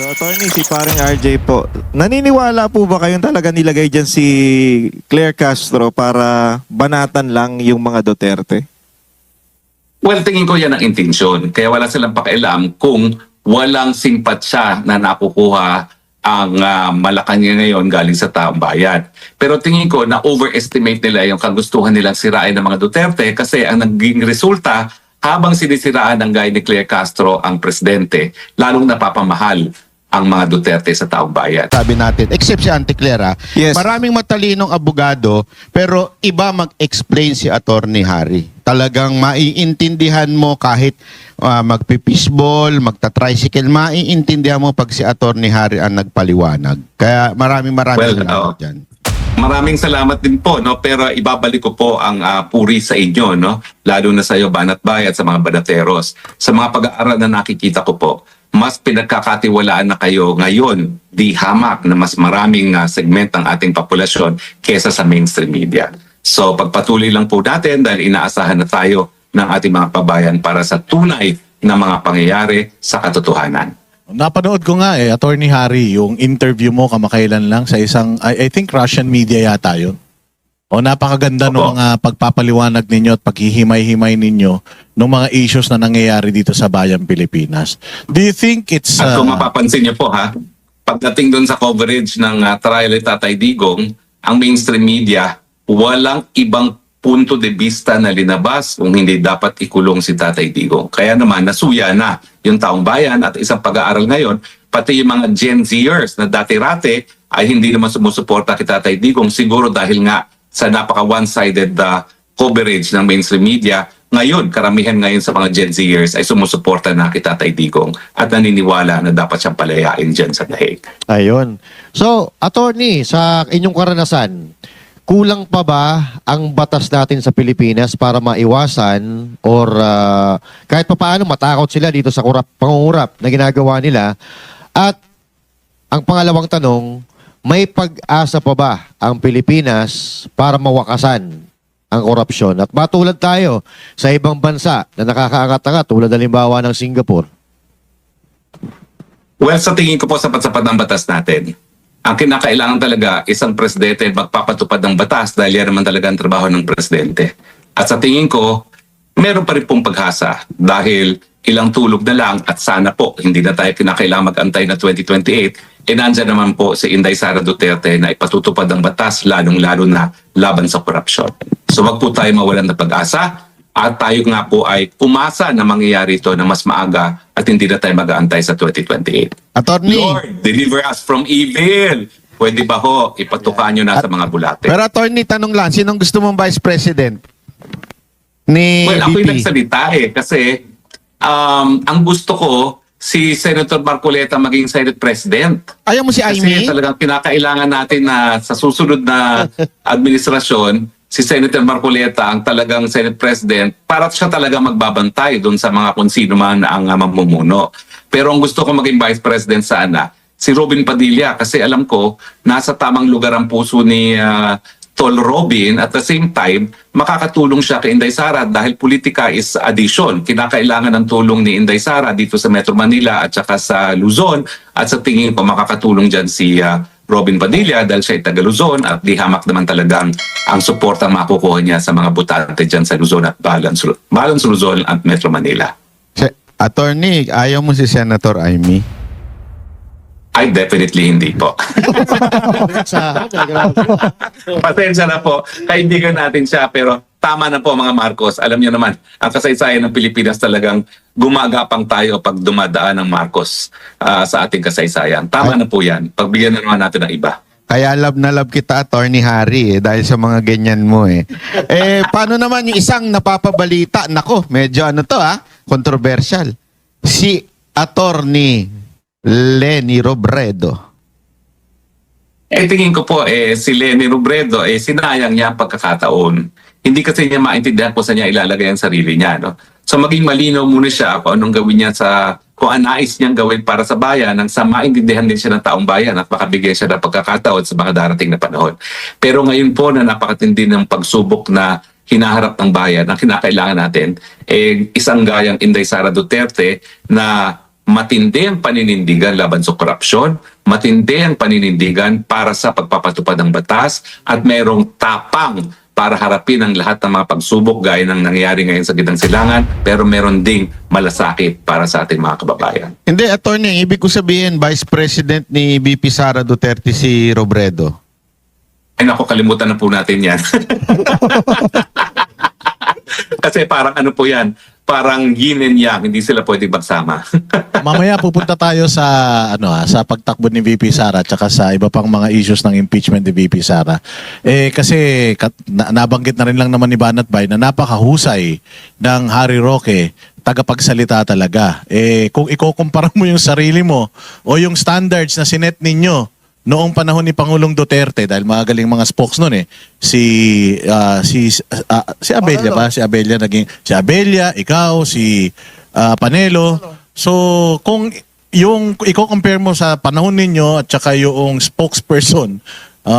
So, attorney, si paring RJ po, naniniwala po ba kayong talaga nilagay dyan si Claire Castro para banatan lang yung mga Duterte? Well, tingin ko yan ang intensyon. Kaya wala silang pakialam kung walang simpatsya na nakukuha ang Malacanang ngayon galing sa taong bayan. Pero tingin ko na overestimate nila yung kagustuhan nilang sirain ng mga Duterte kasi ang naging resulta, habang sinisiraan ng gaya ni Claire Castro ang presidente, lalong napapamahal ang mga Duterte sa taong bayan. Sabi natin, except si Auntie Clara, Yes. maraming matalinong abogado, pero iba mag-explain si Attorney Harry. Talagang maiintindihan mo kahit magpipisbol, magta-tricycle, maiintindihan mo pag si Attorney Harry ang nagpaliwanag. Kaya maraming salamat dyan. Maraming salamat din po, no? Pero ibabalik ko po ang puri sa inyo, no? Lalo na sa iyo, Banat Bay, at sa mga Banateros. Sa mga pag-aaral na nakikita ko po, mas pinagkakatiwalaan na kayo ngayon, di hamak na mas maraming segment ng ating populasyon kesa sa mainstream media. So pagpatuloy lang po natin dahil inaasahan na tayo ng ating mga pabayan para sa tunay na mga pangyayari sa katotohanan. Napanood ko nga Attorney Harry, yung interview mo kamakailan lang sa isang, I think Russian media yata yun. O napakaganda Opo. nung pagpapaliwanag ninyo at paghihimay-himay ninyo ng mga issues na nangyayari dito sa Bayang Pilipinas. Do you think it's... At kung mapapansin niyo po pagdating doon sa coverage ng trial ni Tatay Digong, ang mainstream media, walang ibang punto de vista na linabas kung hindi dapat ikulong si Tatay Digong. Kaya naman, nasuya na yung taong bayan at isang pag-aaral ngayon, pati yung mga Gen Zers na dati-rate ay hindi naman sumusuporta kay Tatay Digong, siguro dahil nga sa napaka one-sided coverage ng mainstream media. Ngayon, karamihan ngayon sa mga Gen Zers ay sumusuporta na kay Tatay Digong at naniniwala na dapat siyang palayain dyan sa dahig. Ayun. So, attorney, sa inyong karanasan, kulang pa ba ang batas natin sa Pilipinas para maiwasan or kahit pa paano matakot sila dito sa pangungurap na ginagawa nila? At ang pangalawang tanong, may pag-asa pa ba ang Pilipinas para mawakasan ang korupsyon? At matulad tayo sa ibang bansa na nakakaangat-angat tulad halimbawa ng Singapore. Well, sa tingin ko po sapat-sapat ng batas natin. Ang kinakailangan talaga isang presidente magpapatupad ng batas dahil yan naman talaga ang trabaho ng presidente. At sa tingin ko, meron pa rin pong paghasa dahil ilang tulog na lang at sana po hindi na tayo kinakailangan mag-antay na 2028. Nandyan naman po si Inday Sara Duterte na ipatutupad ang batas lalong-lalo na laban sa korupsyon. So wag po tayo mawalan ng pag-asa at tayo nga po ay umasa na mangyayari ito na mas maaga at hindi na tayo mag-aantay sa 2028. Attorney, Lord, deliver us from evil. Pwede ba ho, ipatukan nyo na sa mga bulate? pero Attorney, tanong lang, sinong gusto mong Vice President? Ni Well, ako yung BP? nagsalita kasi ang gusto ko, si Senator Marcoleta maging Senate President. Ayaw mo si Kasi Amy? talagang pinakailangan natin na sa susunod na administrasyon, si Senator Marcoleta ang talagang Senate President para siya talaga magbabantay doon sa mga kung sino man ang mamumuno. Pero ang gusto ko maging Vice President sana, si Robin Padilla kasi alam ko nasa tamang lugar ang puso ni Tol Robin at the same time makakatulong siya kay Inday Sara dahil politika is addition. Kinakailangan ng tulong ni Inday Sara dito sa Metro Manila at saka sa Luzon at sa tingin ko makakatulong dyan si Robin Padilla dahil siya ay taga Luzon at di hamak naman talagang ang support ang makukuha niya sa mga butante dyan sa Luzon at Balance Luzon at Metro Manila. Attorney, ayaw mo si Senator Amy? Ay, definitely hindi po. Pasensya na po. Kaibigan natin siya pero tama na po mga Marcos. Alam niyo naman, ang kasaysayan ng Pilipinas talagang gumagapang tayo pag dumadaan ng Marcos sa ating kasaysayan. Tama na po yan. Pagbigyan na naman natin ng iba. Kaya love na love kita, Attorney Harry, dahil sa mga ganyan mo paano naman yung isang napapabalita? Nako, medyo controversial. Si Attorney Leni Robredo. Tingin ko po si Leni Robredo sinayang niya ang pagkakataon. Hindi kasi niya maintindihan kung saan niya ilalagay ang sarili niya. No? So maging malinaw muna siya kung anong gawin niya kung ang nais niyang gawin para sa bayan nang sa maintindihan din siya ng taong bayan at makabigyan siya ng pagkakataon sa mga darating na panahon. Pero ngayon po na napakatindi ng pagsubok na hinaharap ng bayan, ang kinakailangan natin isang gayang Inday Sara Duterte na matindi ang paninindigan laban sa korupsyon, matindi ang paninindigan para sa pagpapatupad ng batas, at mayroong tapang para harapin ang lahat ng mga pagsubok gaya ng nangyayari ngayon sa Gitang Silangan, pero meron ding malasakit para sa ating mga kababayan. Hindi, attorney, ibig ko sabihin, Vice President ni VP Sara Duterte si Robredo. Ay naku, kalimutan na po natin yan. Kasi parang ano po yan, parang yin and yang, hindi sila pwede magsama. Mamaya pupunta tayo sa sa pagtakbo ni VP Sara at saka sa iba pang mga issues ng impeachment ni VP Sara. Kasi nabanggit na rin lang naman ni Banat Bay na napakahusay ng Harry Roque, tagapagsalita talaga. Kung ikukumpara mo yung sarili mo o yung standards na sinet ninyo noong panahon ni Pangulong Duterte, dahil magaling mga spokes noon si Abella ba? Si Abella si Abella, ikaw, si Panelo. So kung yung i-compare mo sa panahon ninyo at saka yung spokesperson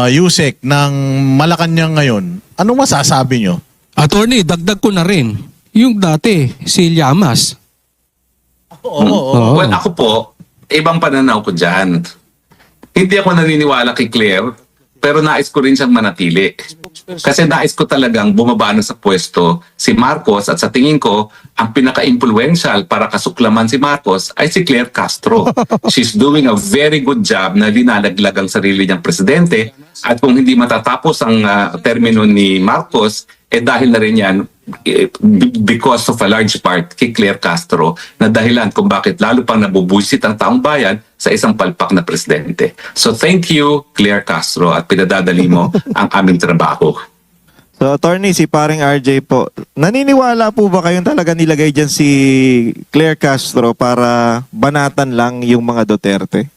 Yusek ng Malacanang ngayon, anong masasabi nyo? Attorney, dagdag ko na rin. Yung dati, si Llamas. Oo. Well, ako po, ibang pananaw ko dyan. Hindi ako naniniwala kay Claire, pero nais ko rin siyang manatili. Kasi nais ko talagang bumaba na sa pwesto si Marcos, at sa tingin ko, ang pinaka-influential para kasuklaman si Marcos ay si Claire Castro. She's doing a very good job na linalaglag ang sarili niyang presidente, at kung hindi matatapos ang termino ni Marcos, dahil na rin yan because of a large part kay Claire Castro, na dahilan kung bakit lalo pang nabubuisit ang taong bayan sa isang palpak na presidente. So thank you, Claire Castro, at pinadadali mo ang aming trabaho. So, attorney, si paring RJ po, naniniwala po ba kayong talaga nilagay dyan si Claire Castro para banatan lang yung mga Duterte?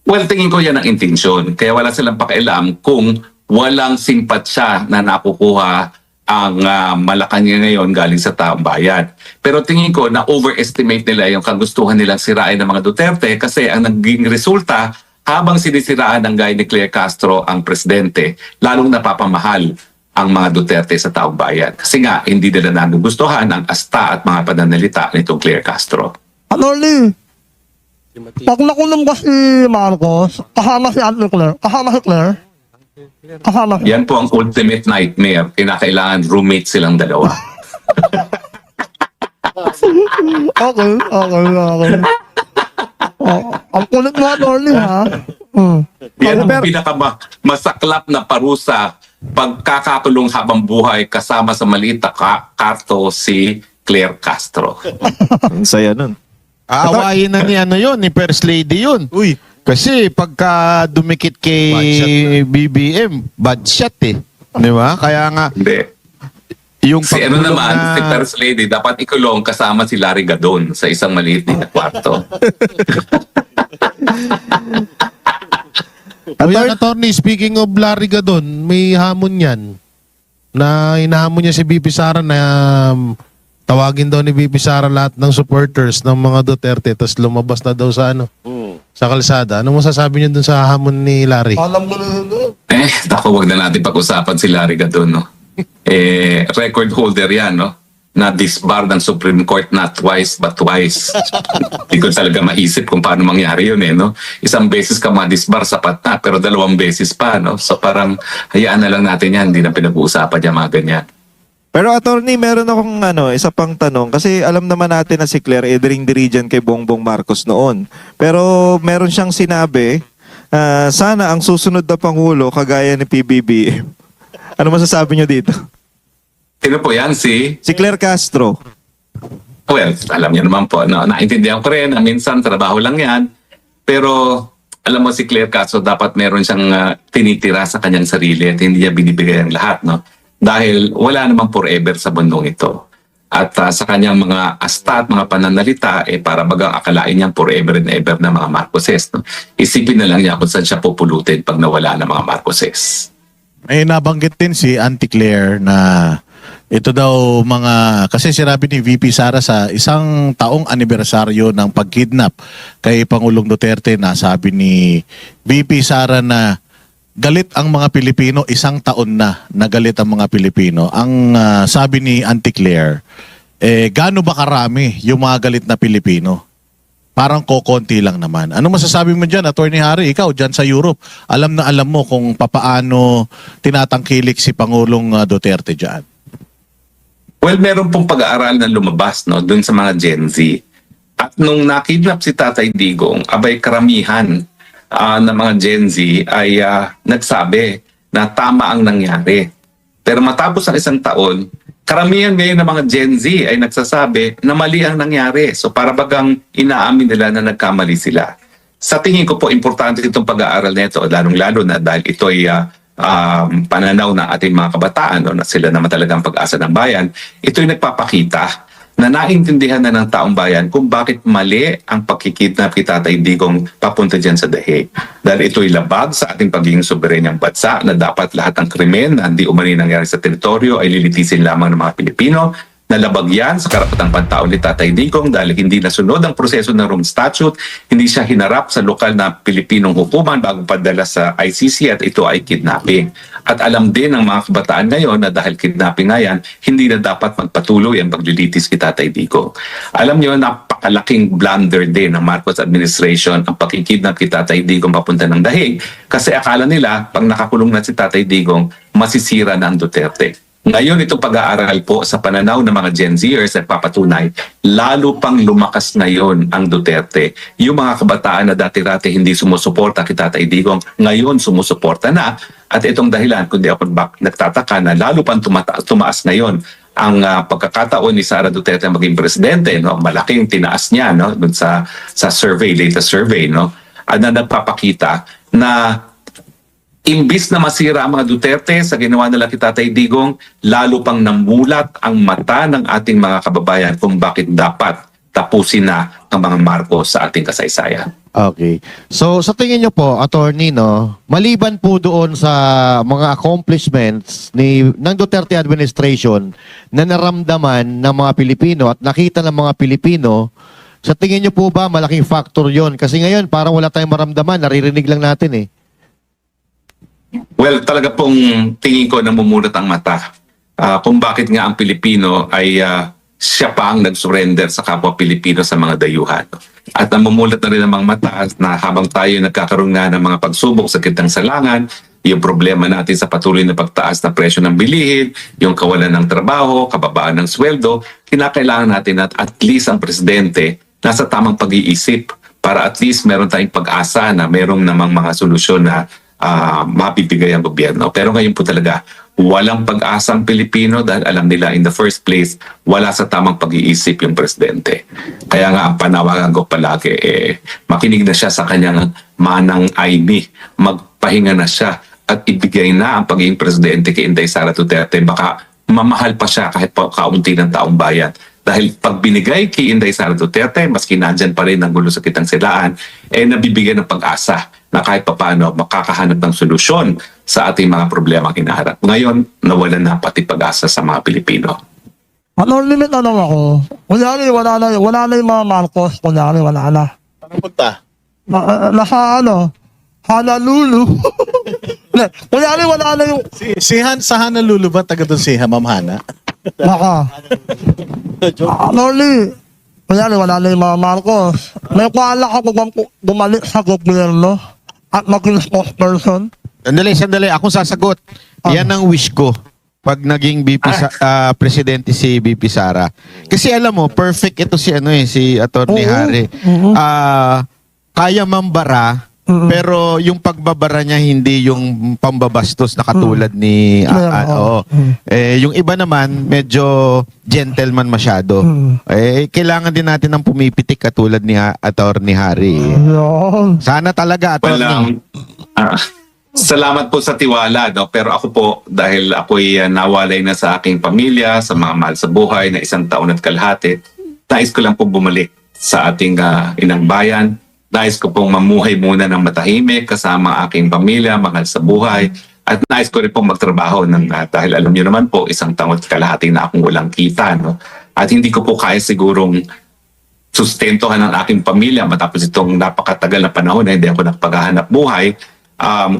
Well, tingin ko yan ang intensyon. Kaya wala silang pakialam kung walang simpatsya na nakukuha ang Malacanang ngayon galing sa taong bayan. Pero tingin ko na overestimate nila yung kagustuhan nilang sirain ng mga Duterte, kasi ang naging resulta, habang sinisiraan ng gaya ni Claire Castro ang presidente, lalong napapamahal ang mga Duterte sa taong bayan. Kasi nga, hindi nila nagugustuhan ang asta at mga pananalita nitong Claire Castro. Attorney, pag nakulong ba si Marcos, kasama si Auntie Claire, kasama si Claire, kasama si... Yan po ang ultimate nightmare. Kinakailangan roommate silang dalawa. Okay. Ang kulit mo, attorney, ha? Yan ang pinakamasaklap na parusa, pagkakakulong habang buhay kasama sa maliit na karto si Claire Castro. Ang saya nun. Aawayin na ni First Lady yun. Uy, Kasi pagka dumikit kay BBM, bad shot eh. Di ba? Kaya nga, Hindi. yung Si ano pagkulong naman, si First Lady, dapat ikulong kasama si Larry Gadon sa isang maliit na kwarto. Kuya attorney, speaking of Larry Gadon, may hamon yan. Na hinahamon niya si BP Sara na tawagin daw ni BP Sara lahat ng supporters ng mga Duterte, tapos lumabas na daw sa sa kalsada. Ano masasabi niyo dun sa hamon ni Larry? Alam ko na yun. Naku, wag na natin pag-usapan si Larry Gadon, no? Record holder yan, no? Na disbar ng Supreme Court not twice but twice. Hindi ko talaga maisip kung paano mangyari yun, no? Isang beses ka ma-disbar, sapat na, pero 2 beses pa, no? So parang hayaan na lang natin yan, hindi na pinag-uusapan yan, mga ganyan. Pero attorney, meron akong isa pang tanong, kasi alam naman natin na si Claire diri dyan kay Bongbong Marcos noon. Pero meron siyang sinabi, sana ang susunod na Pangulo kagaya ni PBBM. Ano masasabi niyo dito? Sino po yan? Si Si Claire Castro. Well, alam niyo naman po, no? Naintindihan ko rin na minsan trabaho lang yan. Pero alam mo, si Claire Castro dapat meron siyang tinitira sa kanyang sarili at hindi niya binibigay ang lahat, no? Dahil wala namang forever sa bundong ito. At sa kanyang mga asta at mga pananalita, para bagang akalain niyang forever and ever na mga Marcoses, no? Isipin na lang niya kung saan siya pupulutin pag nawala ng mga Marcoses. may nabanggit din si Auntie Claire na ito daw kasi sinabi ni VP Sara sa isang taong anibersaryo ng pagkidnap kay Pangulong Duterte, na sabi ni VP Sara na galit ang mga Pilipino, 1 taon na galit ang mga Pilipino. Ang sabi ni Auntie Claire, gaano ba karami yung mga galit na Pilipino? parang kokonti lang naman. Ano masasabi mo dyan, Attorney Harry? Ikaw, dyan sa Europe, alam na alam mo kung papaano tinatangkilik si Pangulong Duterte dyan. Well, meron pong pag-aaral na lumabas no, dun sa mga Gen Z. At nung nakidnap si Tatay Digong, abay karamihan ng mga Gen Z ay nagsabi na tama ang nangyari. Pero matapos ang isang taon, karamihan ngayon ng mga Gen Z ay nagsasabi na mali ang nangyari. So para bagang inaamin nila na nagkamali sila. Sa tingin ko po, importante itong pag-aaral nito, lalong-lalo na dahil ito ay pananaw ng ating mga kabataan, no, na sila naman talagang pag-asa ng bayan. Ito ay nagpapakita na naintindihan na ng taong bayan kung bakit mali ang pagkikidnap kay Tatay Digong papunta dyan sa Dahig. Dahil ito'y labag sa ating pagiging soberenyang bansa na dapat lahat ng krimen na hindi umani nangyari sa teritoryo ay lilitisin lamang ng mga Pilipino. Nalabag yan sa karapatang pantao ni Tatay Digong dahil hindi nasunod ang proseso ng Rome Statute, hindi siya hinarap sa lokal na Pilipinong hukuman bago padala sa ICC at ito ay kidnapping. At alam din ng mga kabataan ngayon na dahil kidnapping nga yan, hindi na dapat magpatuloy ang paglilitis kay Tatay Digong. Alam niyo, napakalaking blunder din ng Marcos administration ang pagkikidnap kay Tatay Digong papunta ng Dahig kasi akala nila pag nakakulong na si Tatay Digong, masisira na ang Duterte. Ngayon, itong pag-aaral po sa pananaw ng mga Gen Zers ay papatunay, lalo pang lumakas ngayon ang Duterte. Yung mga kabataan na dati-rati hindi sumusuporta kay Tatay Digong, ngayon sumusuporta na. At itong dahilan, kundi ako nagtataka na lalo pang tumaas ngayon ang pagkakataon ni Sara Duterte maging presidente. No? Malaking tinaas niya no? Dun sa survey, latest survey. No? At na nagpapakita na imbis na masira ang mga Duterte sa ginawa nila kay Tatay Digong, lalo pang namulat ang mata ng ating mga kababayan kung bakit dapat tapusin na ang mga Marcos sa ating kasaysayan. Okay. So, sa tingin nyo po, Attorney, no, maliban po doon sa mga accomplishments ng Duterte administration na naramdaman ng mga Pilipino at nakita ng mga Pilipino, sa tingin nyo po ba malaking factor yon? Kasi ngayon, parang wala tayong maramdaman, naririnig lang natin eh. Well, talaga pong tingin ko namumulat ang mata kung bakit nga ang Pilipino ay siya pa ang nag-surrender sa kapwa Pilipino sa mga dayuhan. At namumulat na rin ang mga mata na habang tayo nagkakaroon nga ng mga pagsubok sa gitnang salangan, yung problema natin sa patuloy na pagtaas ng presyo ng bilihin, yung kawalan ng trabaho, kababaan ng sweldo, kinakailangan natin at least ang presidente nasa tamang pag-iisip para at least meron tayong pag-asa na merong namang mga solusyon na mapibigay ang gobyerno. Pero ngayon po talaga, walang pag-asa ang Pilipino dahil alam nila in the first place, wala sa tamang pag-iisip yung presidente. Kaya nga ang panawagan ko palagi, makinig na siya sa kanyang manang Aimee, magpahinga na siya at ibigay na ang pagiging presidente kay Inday Sara Duterte. Baka mamahal pa siya kahit pa kaunti ng taong bayan. Dahil pag binigay kay Inday Sara Duterte, maski nandyan pa rin ang gulo sa kitang silaan, nabibigyan ng pag-asa na kahit papaano makakahanap ng solusyon sa ating mga problema kinaharap. Ngayon, nawalan na pati pag-asa sa mga Pilipino. Ano limit na lang ako? Kunyari, wala na yung mga Marcos. Kunyari, wala na. Anong punta? Nasa Honolulu. Kunyari, wala na yung... Si Han sa Honolulu ba? Taga doon si Ma'am Hana? Baka. Normally, kunyari, wala na yung mga Marcos. May kuala ako bumalik sa gobyerno at maging spokesperson. Sandali. Akong sasagot. Yan ang wish ko pag naging presidente si VP Sara. Kasi alam mo, perfect ito si si Attorney Oo. Harry. Kaya mambara, pero yung pagbabara niya hindi yung pambabastos na katulad ni yung iba naman medyo gentleman masyado. Kailangan din natin ng pumipitik katulad ni Attorney Harry. Yun. Sana talaga, Attorney. Salamat po sa tiwala, no? Pero ako po, dahil ako'y nawalay na sa aking pamilya, sa mga mahal sa buhay na 1 taon at kalahati, nais ko lang po bumalik sa ating inang bayan. Nais ko pong mamuhay muna ng matahimik kasama aking pamilya, mahal sa buhay. At nais ko rin pong magtrabaho dahil alam niyo naman po, 1 taon at kalahati na akong walang kita. No? At hindi ko po kaya sigurong sustentuhan ng aking pamilya matapos itong napakatagal na panahon na hindi ako nakapaghahanap buhay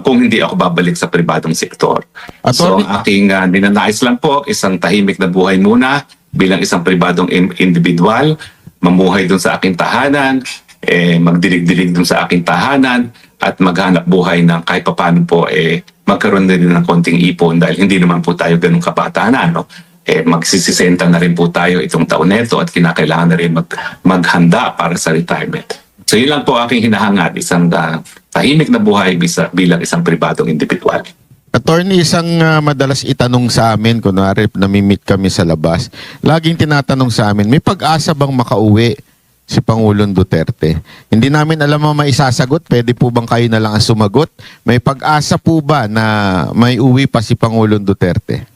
kung hindi ako babalik sa pribadong sektor. So ang aking ninanais lang po, isang tahimik na buhay muna bilang isang pribadong individual, mamuhay dun sa aking tahanan, magdilig-dilig dun sa aking tahanan at maghanap buhay ng kahit papaano po magkaroon na rin ng konting ipon dahil hindi naman po tayo ganun kabataan, no? Magsisisenta na rin po tayo itong taon neto at kinakailangan na rin maghanda para sa retirement. So yun lang po aking hinahangad, isang tahimik na buhay bilang isang pribadong individual. Attorney, isang madalas itanong sa amin, kunwari namimit kami sa labas, laging tinatanong sa amin, may pag-asa bang makauwi si Pangulong Duterte? Hindi namin alam ang maisasagot, pwede po bang kayo na lang ang sumagot? May pag-asa po ba na may uwi pa si Pangulong Duterte?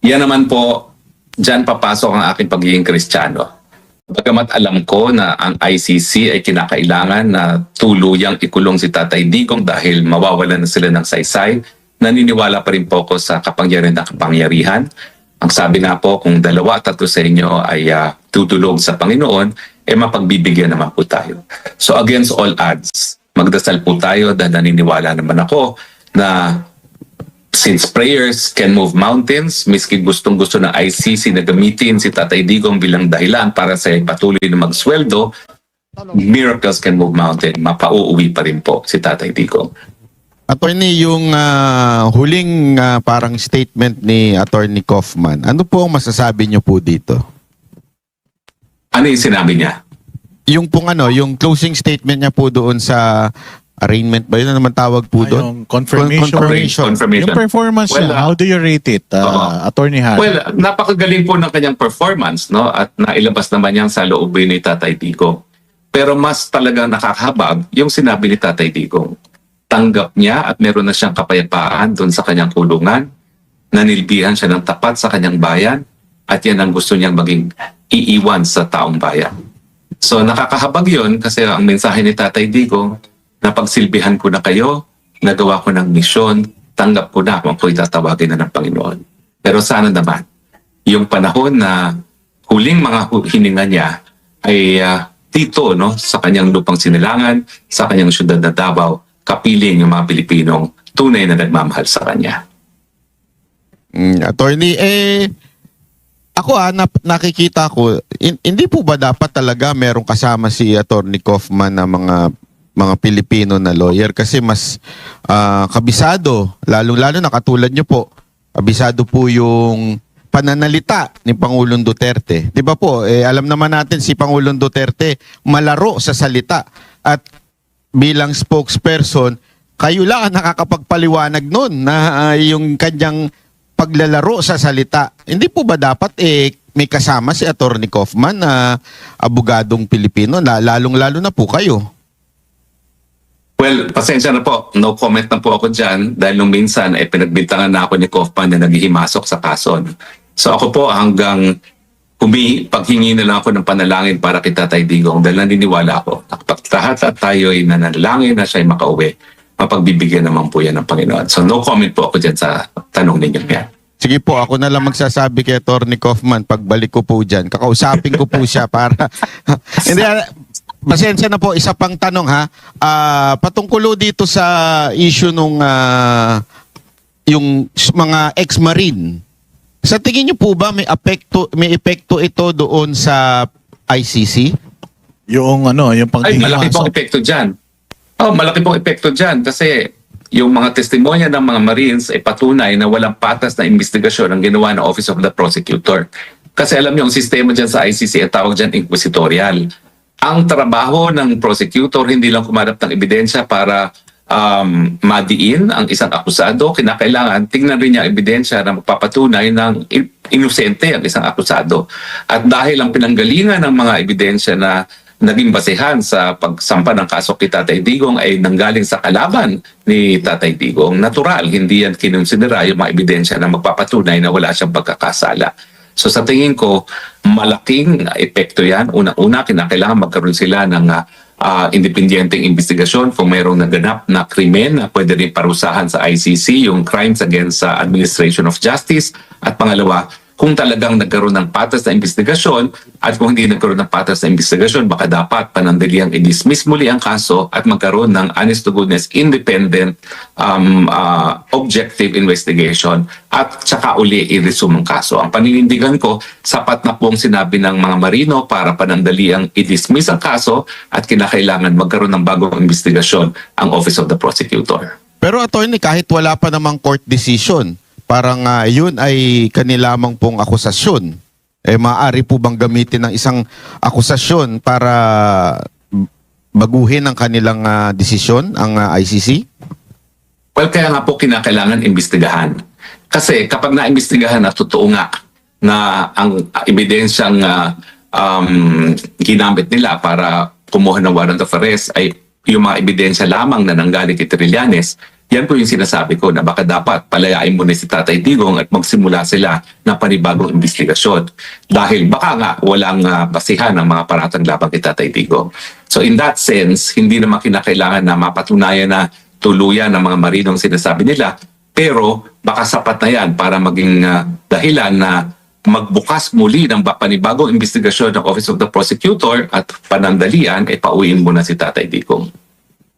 Yan naman po, dyan papasok ang aking pagiging Kristiyano. Bagamat alam ko na ang ICC ay kinakailangan na tuluyang ikulong si Tatay Digong dahil mawawalan na sila ng saysay, naniniwala pa rin po ako sa kapangyarihan ng kapangyarihan. Ang sabi nga po, kung 2 at 3 sa inyo ay tutulog sa Panginoon, mapagbibigyan naman po tayo. So against all odds, magdasal po tayo dahil naniniwala naman ako na since prayers can move mountains, miski gustong-gusto ng ICC na gamitin si Tatay Digong bilang dahilan para sa patuloy na magsweldo, miracles can move mountain. Mapauuwi pa rin po si Tatay Digong. Attorney, yung huling parang statement ni Attorney Kaufman, ano po ang masasabi niyo po dito? Ano yung sinabi niya? Yung pong yung closing statement niya po doon sa arraignment ba? Yun na naman tawag po doon? Yung confirmation. Confirmation. Yung performance Well, niya, how do you rate it, Attorney Harry? Well, napakagaling po ng kanyang performance, no? At nailabas naman yan sa loobin ni Tatay Digong. Pero mas talagang nakakahabag yung sinabi ni Tatay Digong. Tanggap niya at meron na siyang kapayapaan doon sa kanyang kulungan. Nanilbihan siya ng tapat sa kanyang bayan at yan ang gusto niyang maging iiwan sa taong bayan. So nakakahabag yun kasi ang mensahe ni Tatay Digong, napagsilbihan ko na kayo, nagawa ko ng misyon, tanggap ko na kung ako'y tatawagin na ng Panginoon. Pero sana naman, yung panahon na huling mga hininga niya ay dito, no, sa kanyang lupang sinilangan, sa kanyang syudad na Davao, kapiling yung mga Pilipinong tunay na nagmamahal sa kanya. Attorney, ako nakikita ko, hindi po ba dapat talaga merong kasama si Attorney Kaufman na mga Pilipino na lawyer kasi mas kabisado, lalo na katulad nyo po, kabisado po yung pananalita ni Pangulong Duterte. Di ba po, alam naman natin si Pangulong Duterte malaro sa salita at bilang spokesperson, kayo lang ang nakakapagpaliwanag nun na yung kanyang paglalaro sa salita. Hindi po ba dapat may kasama si Attorney Kaufman na abogadong Pilipino, lalong-lalo na po kayo? Well, pasensya na po. No comment na po ako dyan dahil nung minsan pinagbintangan na ako ni Kaufman na naghihimasok sa kaso. So ako po hanggang paghingi na lang ako ng panalangin para kay Tatay Digong dahil naniniwala ako. Kapag lahat at tayo ay nanalangin na siya ay makauwi, mapagbibigyan naman po yan ng Panginoon. So no comment po ako dyan sa tanong ninyo yan. Sige po, ako na lang magsasabi kay Attorney Kaufman pagbalik ko po dyan. Kakausapin ko po siya para... Hindi, pasensya na po, isa pang tanong ha. Patungkulo dito sa issue nung yung mga ex-marine. Sa tingin niyo po ba may epekto ito doon sa ICC? Yung yung Ay, malaki pong pang epekto dyan. Oh, malaki pong epekto dyan kasi yung mga testimonya ng mga Marines ay patunay na walang patas na investigasyon ang ginawa ng Office of the Prosecutor. Kasi alam niyo, ang sistema dyan sa ICC ay tawag dyan inquisitorial. Ang trabaho ng prosecutor hindi lang kumarap ng ebidensya para madiin ang isang akusado, kinakailangan tingnan rin niya ang ebidensya na magpapatunay ng inosente ang isang akusado. At dahil ang pinanggalingan ng mga ebidensya na naging basehan sa pagsampa ng kaso kay Tatay Digong ay nanggaling sa kalaban ni Tatay Digong, natural, hindi yan kinonsidera yung mga ebidensya na magpapatunay na wala siyang pagkakasala. So sa tingin ko, malaking epekto yan. Una-una, kinakailangan magkaroon sila ng independenteng investigasyon kung mayroong naganap na krimen na pwede rin parusahan sa ICC, yung Crimes Against Administration of Justice. At pangalawa, kung talagang nagkaroon ng patas na investigasyon at kung hindi nagkaroon ng patas na investigasyon, baka dapat panandaliang i-dismiss muli ang kaso at magkaroon ng honest to goodness, independent, objective investigation at saka uli i-resume ang kaso. Ang paninindigan ko, sapat na pong sinabi ng mga marino para panandaliang i-dismiss ang kaso at kinakailangan magkaroon ng bagong investigasyon ang Office of the Prosecutor. Pero attorney, kahit wala pa namang court decision, parang yun ay kanilamang pong akusasyon. Maaari po bang gamitin ng isang akusasyon para baguhin ang kanilang desisyon, ang ICC? Well, kaya nga po kinakailangan imbestigahan. Kasi kapag naimbestigahan na totoo nga na ang ebidensyang ginamit nila para kumuha ng warrant of arrest ay yung mga ebidensya lamang na nanggaling kay Trillanes, yan po yung sinasabi ko na baka dapat palayain muna si Tatay Digong at magsimula sila ng panibagong investigasyon. Dahil baka nga walang basihan ng mga paratang labang kay Tatay Digong. So in that sense, hindi naman kinakailangan na mapatunayan na tuluyan ng mga marinong sinasabi nila, pero baka sapat na yan para maging dahilan na magbukas muli ng panibagong investigasyon ng Office of the Prosecutor at panandalian ay pauwiin muna si Tatay Digong.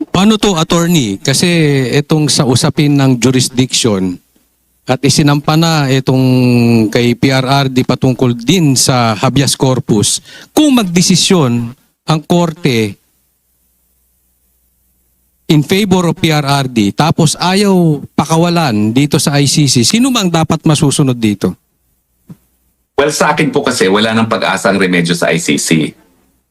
Paano to, attorney? Kasi itong sa usapin ng jurisdiction at isinampa na itong kay PRRD patungkol din sa habeas corpus, kung magdesisyon ang korte in favor of PRRD tapos ayaw pakawalan dito sa ICC, sino mang dapat masusunod dito? Well, sa akin po kasi wala nang pag-asa ang remedyo sa ICC.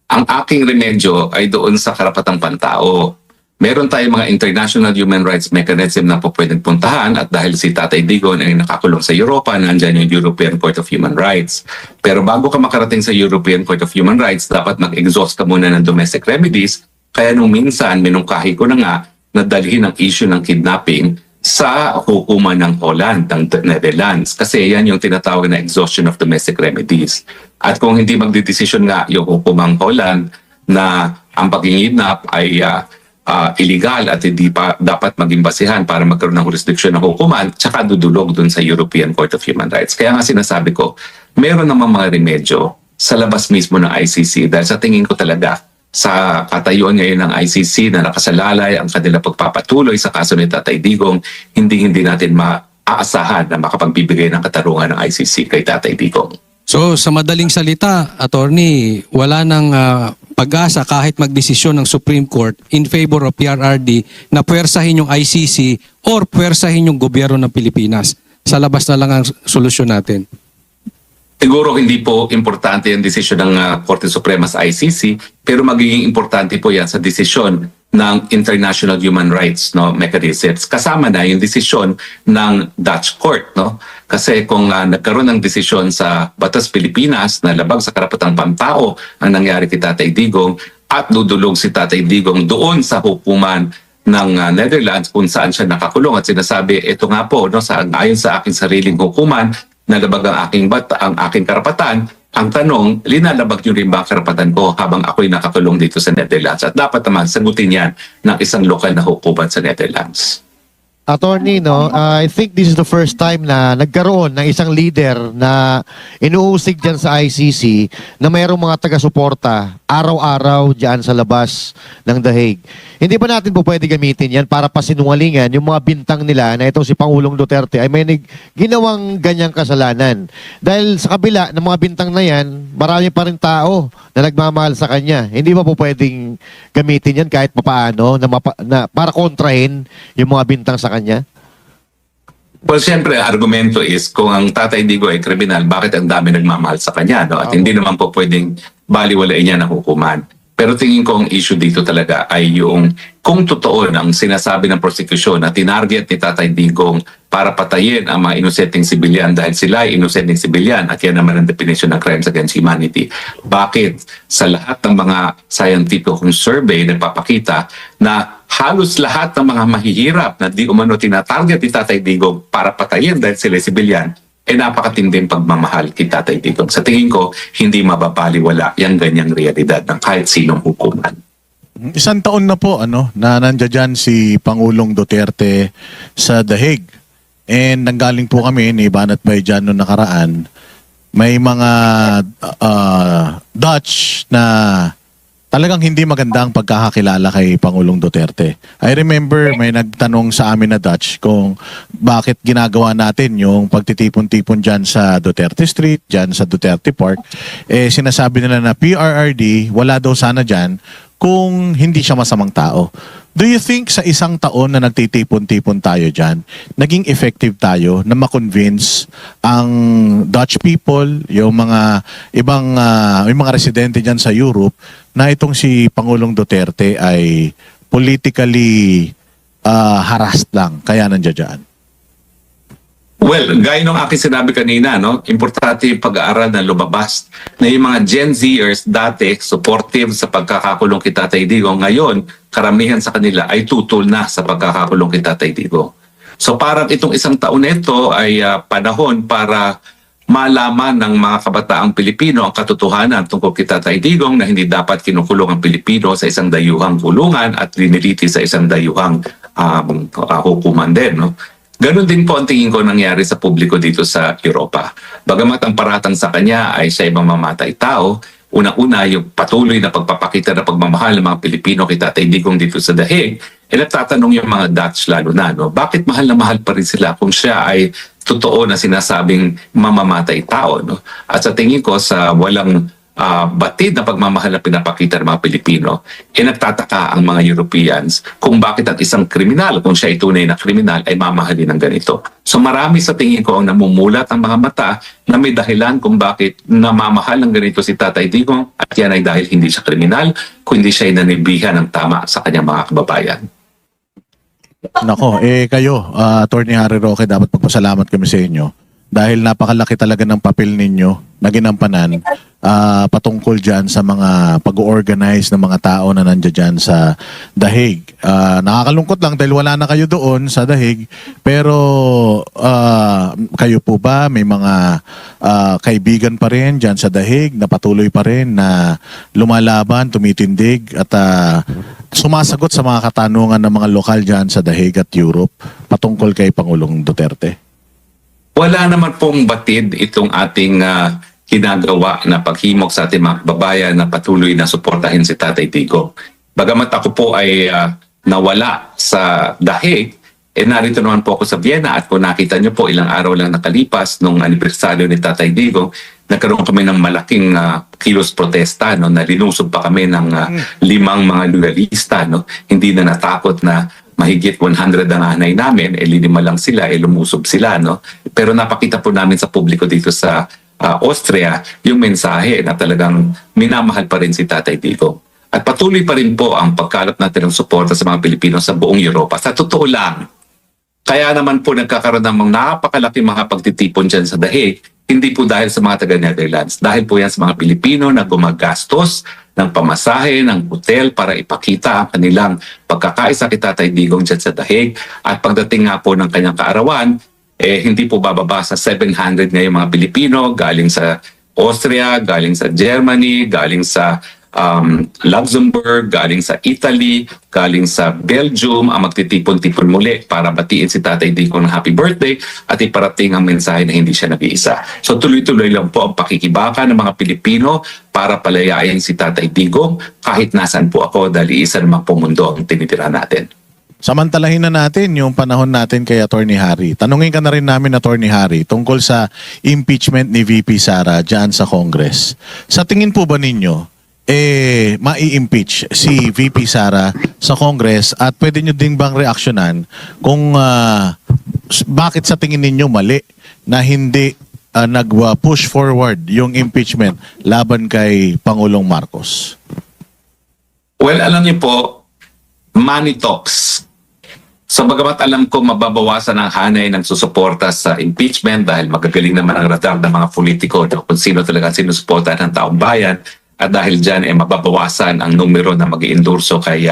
Ang aking remedyo ay doon sa karapatang pantao. Meron tayong mga international human rights mechanism na po pwedeng puntahan at dahil si Tatay Digong ay nakakulong sa Europa, nandyan yung European Court of Human Rights. Pero bago ka makarating sa European Court of Human Rights, dapat mag-exhaust ka muna ng domestic remedies. Kaya nung minsan, minungkahi ko na nga na dalhin ang issue ng kidnapping sa hukuman ng Holland, ng Netherlands. Kasi yan yung tinatawag na exhaustion of domestic remedies. At kung hindi magdidesisyon nga yung hukumang Holland na ang pag-kidnap ay illegal at hindi pa dapat maging basihan para magkaroon ng jurisdiction ng hukuman, tsaka dudulog dun sa European Court of Human Rights. Kaya nga sinasabi ko, meron namang mga remedyo sa labas mismo ng ICC dahil sa tingin ko talaga sa katayuan ngayon ng ICC na nakasalalay ang kanila pagpapatuloy sa kaso ni Tatay Digong, hindi natin maaasahan na makapagbibigay ng katarungan ng ICC kay Tatay Digong. So sa madaling salita, attorney, wala nang pag-asa kahit magdesisyon ng Supreme Court in favor of PRRD na puwersahin yung ICC or puwersahin yung gobyerno ng Pilipinas. Sa labas na lang ang solusyon natin. Siguro hindi po importante ang desisyon ng Korte Suprema sa ICC, pero magiging importante po yan sa desisyon ng International Human Rights mechanisms. Kasama na yung desisyon ng Dutch Court. Kasi kung nagkaroon ng desisyon sa Batas Pilipinas na labag sa karapatang pantao ang nangyari kay Tatay Digong at dudulog si Tatay Digong doon sa hukuman ng Netherlands kung saan siya nakakulong at sinasabi, ito nga po, ayon sa aking sariling hukuman, nalabag ang aking karapatan. Ang tanong, linalabag nyo rin ba ang karapatan ko habang ako'y nakakulong dito sa Netherlands? At dapat naman sagutin yan ng isang lokal na hukuman sa Netherlands. Attorney, I think this is the first time na nagkaroon ng isang leader na inuusig dyan sa ICC na mayroong mga taga-suporta araw-araw dyan sa labas ng The Hague. Hindi ba natin po pwede gamitin yan para pasinungalingan yung mga bintang nila na itong si Pangulong Duterte ay may ginawang ganyang kasalanan? Dahil sa kabila ng mga bintang na yan, marami pa rin tao na nagmamahal sa kanya. Hindi ba po pwedeng gamitin yan kahit papaano na para kontrahin yung mga bintang sa kanya? Well, siyempre, argumento is kung ang Tatay Digong ay kriminal, bakit ang dami nagmamahal sa kanya? At hindi naman po pwedeng baliwalain niya ng hukuman. Pero tingin ko ang issue dito talaga ay yung kung totoo ang sinasabi ng prosecution na tinarget ni Tatay Digong para patayin ang mga inosenteng sibilyan dahil sila ay inosenteng sibilyan at yan naman ang definition ng crimes against humanity. Bakit sa lahat ng mga scientific survey nagpapakita na halos lahat ng mga mahihirap na di umano tinatarget ni Tatay Digong para patayin dahil sila sibilyan, ay napakatinding pagmamahal kay Tatay Digong. Sa tingin ko, hindi mababaliwala yung ganyang realidad ng kahit sinong hukuman. Isang taon na po na nandiyan si Pangulong Duterte sa The Hague. And nanggaling po kami ni Banat Baydjan noong nakaraan may mga Dutch na talagang hindi maganda ang pagkakakilala kay Pangulong Duterte. I remember may nagtanong sa amin na Dutch kung bakit ginagawa natin yung pagtitipon-tipon dyan sa Duterte Street, dyan sa Duterte Park. Eh, sinasabi nila na PRRD, wala daw sana dyan kung hindi siya masamang tao. Do you think sa isang taon na nagtitipon-tipon tayo dyan, naging effective tayo na ma-convince ang Dutch people, yung mga ibang yung mga residente dyan sa Europe, na itong si Pangulong Duterte ay politically harassed lang, kaya nandiyan dyan? Well, gaya ng aking sinabi kanina, no, importante yung pag-aaral na lumabas na yung mga Gen Zers dati supportive sa pagkakakulong kay Tatay Digong. Ngayon, karamihan sa kanila ay tutol na sa pagkakakulong kay Tatay Digong. So parang itong isang taon nito ay panahon para malaman ng mga kabataang Pilipino ang katotohanan tungkol kay Tatay Digong na hindi dapat kinukulong ang Pilipino sa isang dayuhang kulungan at liniliti sa isang dayuhang hukuman din. No? Ganon din po ang tingin ko nangyari sa publiko dito sa Europa. Bagamat ang paratang sa kanya ay siya ibang mamamatay tao, una-una yung patuloy na pagpapakita ng pagmamahal ng mga Pilipino kay Tatay Digong dito sa Dahig, nagtatanong yung mga Dutch lalo na, no? Bakit mahal na mahal pa rin sila kung siya ay totoo na sinasabing mamamatay tao? No? At sa tingin ko sa walang batid na pagmamahal na pinapakita ng mga Pilipino, nagtataka ang mga Europeans kung bakit ang isang kriminal, kung siya ay tunay na kriminal, ay mamahalin ng ganito. So marami sa tingin ko ang namumulat ang mga mata na may dahilan kung bakit namamahal ng ganito si Tatay Digong, at yan ay dahil hindi siya kriminal, kundi siya ay nanibihan ng tama sa kanyang mga kababayan. Nako, kayo, Attorney Harry Roque, dapat magpasalamat kami sa inyo dahil napakalaki talaga ng papel ninyo na ginampanan patungkol dyan sa mga pag-organize ng mga tao na nandiyan dyan sa Dahig. Nakakalungkot lang dahil wala na kayo doon sa Dahig, pero kayo po ba may mga kaibigan pa rin dyan sa Dahig na patuloy pa rin na lumalaban, tumitindig at sumasagot sa mga katanungan ng mga lokal dyan sa Dahig at Europe patungkol kay Pangulong Duterte? Wala naman pong batid itong ating ginagawa na paghimok sa ating mga kababayan na patuloy na suportahin si Tatay Digong. Bagamat ako po ay nawala sa Dahig, narito naman po ako sa Vienna at kung nakita niyo po ilang araw lang nakalipas nung anibersaryo ni Tatay Digong, nagkaroon kami ng malaking kilos protesta, no, na linusob pa kami ng 5 mga loyalista, no, hindi na natakot na mahigit 100 ang anay namin, 5 lang sila, lumusob sila. No? Pero napakita po namin sa publiko dito sa Austria yung mensahe na talagang minamahal pa rin si Tatay Digong. At patuloy pa rin po ang pagkalap natin ng suporta sa mga Pilipino sa buong Europa. Sa totoo lang, kaya naman po nagkakaroon ng mga napakalaki mga pagtitipon dyan sa Dahig, hindi po dahil sa mga taga-Netherlands. Dahil po yan sa mga Pilipino na gumagastos ng pamasahe, ng hotel para ipakita ang kanilang pagkakaisa kay Tatay Digong dyan sa Dahig. At pagdating nga po ng kanyang kaarawan, hindi po bababa sa 700 ngayong mga Pilipino galing sa Austria, galing sa Germany, galing sa Luxembourg, galing sa Italy, galing sa Belgium ang magtitipon-tipon muli para batiin si Tatay Digong ng happy birthday at iparating ang mensahe na hindi siya nag-iisa. So tuloy-tuloy lang po ang pakikibaka ng mga Pilipino para palayain si Tatay Digong kahit nasan po ako dahil isa naman po mundo ang tinitira natin. Samantalahin na natin yung panahon natin kay Attorney Harry. Tanungin ka na rin namin, Attorney Harry, tungkol sa impeachment ni VP Sara dyan sa Congress. Sa tingin po ba ninyo, mai-impeach si VP Sara sa Congress at pwede nyo din bang reaksyonan kung bakit sa tingin ninyo mali na hindi nag-push forward yung impeachment laban kay Pangulong Marcos? Well, alam niyo po, money talks. So bagamat alam ko mababawasan ang hanay ng susuporta sa impeachment dahil magagaling naman ang radar ng mga politiko no, kung sino talaga sinusuporta ng taong bayan, at dahil dyan mababawasan ang numero na mag-iendorso kay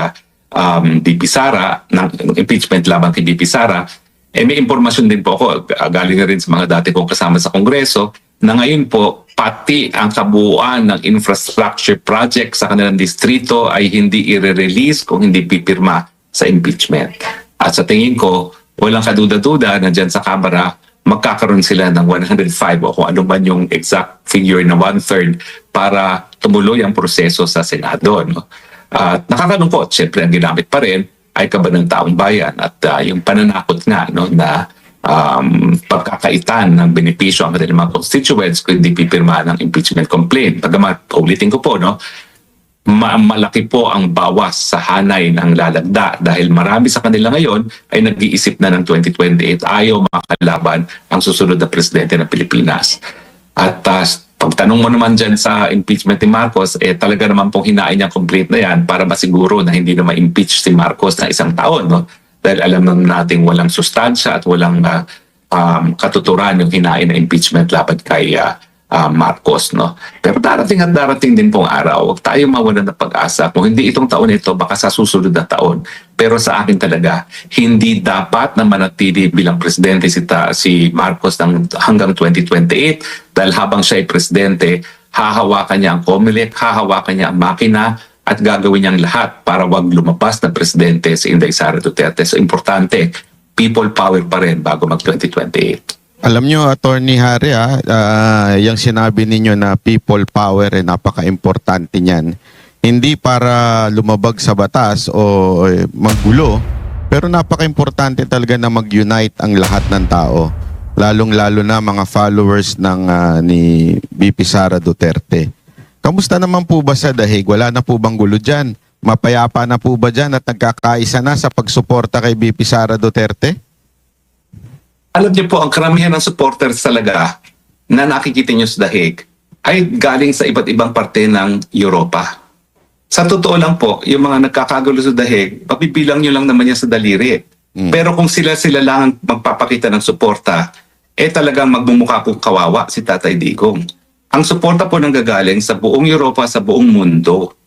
VP Sara, ng impeachment laban kay VP Sara, may impormasyon din po ako, galing na rin sa mga dati kong kasama sa Kongreso, na ngayon po pati ang kabuuan ng infrastructure project sa kanilang distrito ay hindi i-release kung hindi pipirma sa impeachment. At sa tingin ko, walang kaduda-duda na dyan sa Kamara magkakaroon sila ng 105 o kung ano man yung exact figure na 1/3 para tumuloy ang proseso sa Senado. No? At nakakalungkot, syempre ang ginamit pa rin ay kaban ng taong bayan at yung pananakot nga no, na pagkakaitan ng benepisyo ang kanilang mga constituents kung hindi pipirmahan ng impeachment complaint. Pagamat, ulitin ko po, no, malaki po ang bawas sa hanay ng lalagda dahil marami sa kanila ngayon ay nag-iisip na ng 2028 ayaw makalaban ang susunod na presidente ng Pilipinas. At pagtanong mo naman dyan sa impeachment ni Marcos, talaga naman pong hinain niya complaint na yan para masiguro na hindi na ma-impeach si Marcos na isang taon. No? Dahil alam naman natin walang sustansya at walang katuturan yung hinain na impeachment laban kay Marcos. No? Pero darating at darating din pong araw, huwag tayo mawalan ng pag-asa. Kung hindi itong taon ito, baka sa susunod na taon. Pero sa akin talaga, hindi dapat na manatili bilang presidente si Marcos hanggang 2028 dahil habang siya ay presidente, hahawakan niya ang COMELEC, hahawakan niya ang makina at gagawin niyang lahat para wag lumabas na presidente si Inday Sara Duterte. So importante, people power pa rin bago mag-2028. Alam nyo, Attorney Harry, yung sinabi ninyo na people power, napaka-importante niyan. Hindi para lumabag sa batas o maggulo, pero napaka-importante talaga na mag-unite ang lahat ng tao. Lalong-lalo na mga followers ni VP Sara Duterte. Kamusta naman po ba sa dahig? Wala na po bang gulo dyan? Mapayapa na po ba dyan at nagkakaisa na sa pagsuporta kay VP Sara Duterte? Alam niyo po, ang karamihan ng supporters talaga na nakikita niyo sa dahig ay galing sa iba't ibang parte ng Europa. Sa totoo lang po, yung mga nagkakagulo sa dahig, mabibilang niyo lang naman yan sa daliri. Pero kung sila lang ang magpapakita ng suporta, talagang magmumukha pong kawawa si Tatay Digong. Ang suporta po nang gagaling sa buong Europa, sa buong mundo.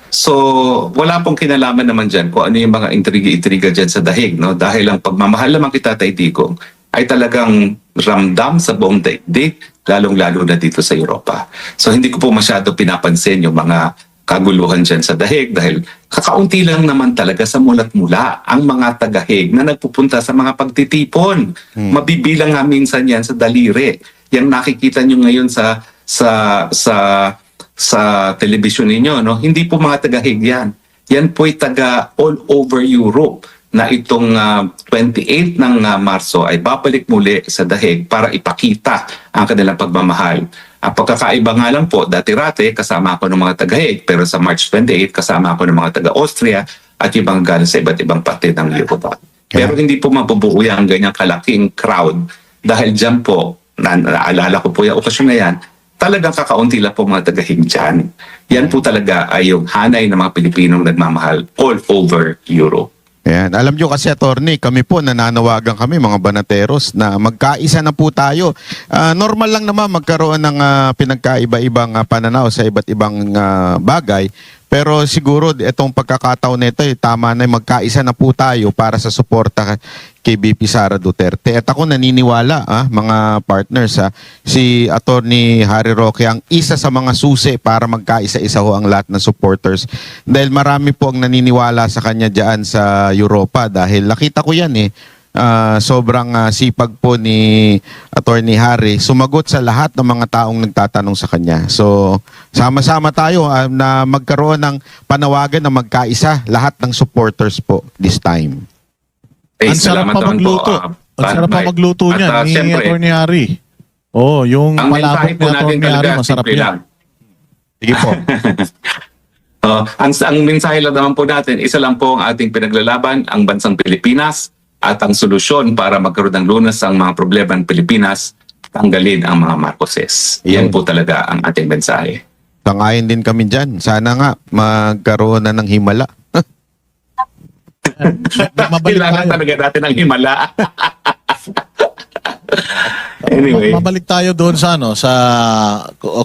So, wala pong kinalaman naman dyan kung ano yung mga intriga dyan sa dahig. No? Dahil ang pagmamahal naman kay Tatay Digong ay talagang ramdam sa buong daigdig, lalong-lalo na dito sa Europa. So, hindi ko po masyado pinapansin yung mga kaguluhan dyan sa dahig dahil kakaunti lang naman talaga sa mulat-mula ang mga tagahig na nagpupunta sa mga pagtitipon. Mabibilang nga minsan yan sa daliri. Yang nakikita nyo ngayon sa telebisyon ninyo, no? Hindi po mga tagahig yan. Yan po'y taga all over Europe na itong 28 ng Marso ay babalik muli sa dahig para ipakita ang kanilang pagmamahal. Ang pagkakaiba nga lang po, dati-rate kasama ako ng mga tagahig, pero sa March 28 kasama ako ng mga taga-Austria at yung mga galing sa iba't ibang parte ng Europa. Pero hindi po mabubuo ang ganyang kalaking crowd dahil dyan po, naalala ko po yung okasyon na yan, talagang kakaunti lang po mga tagahig dyan. Yan po talaga ay yung hanay ng mga Pilipinong nagmamahal all over Europe. Ayan. Alam nyo kasi, Attorney, kami po nananawagan kami, mga banateros, na magkaisa na po tayo. Normal lang naman magkaroon ng pinagkaiba-ibang pananaw sa iba't ibang bagay. Pero siguro itong pagkakataon nito, tama na magkaisa na po tayo para sa suporta kay VP Sara Duterte. At ako naniniwala, mga partners, si Attorney Harry Roque ang isa sa mga susi para magkaisa-isa ho ang lahat ng supporters. Dahil marami po ang naniniwala sa kanya dyan sa Europa dahil nakita ko yan sobrang sipag po ni Attorney Harry sumagot sa lahat ng mga taong nagtatanong sa kanya. So, sama-sama tayo na magkaroon ng panawagan na magkaisa lahat ng supporters po this time. Ang sarap pa naman po, magluto. Ang sarap pa magluto At, niya ni syempre, Attorney Harry. Oh, yung ang palabok mensahe ni po natin Attorney Harry, talaga, masarap simple yan. lang. Sige po. Ang mensahe lang naman po natin, isa lang po ang ating pinaglalaban, ang bansang Pilipinas, at ang solusyon para magkaroon ng lunas ang mga problema ng Pilipinas, tanggalin ang mga Marcoses. Yan po talaga ang ating mensahe. Sangayon din kami dyan. Sana nga magkaroon na ng himala. Mabalik Kailangan tayo. talaga natin ng himala. Anyway. Mabalik tayo doon sa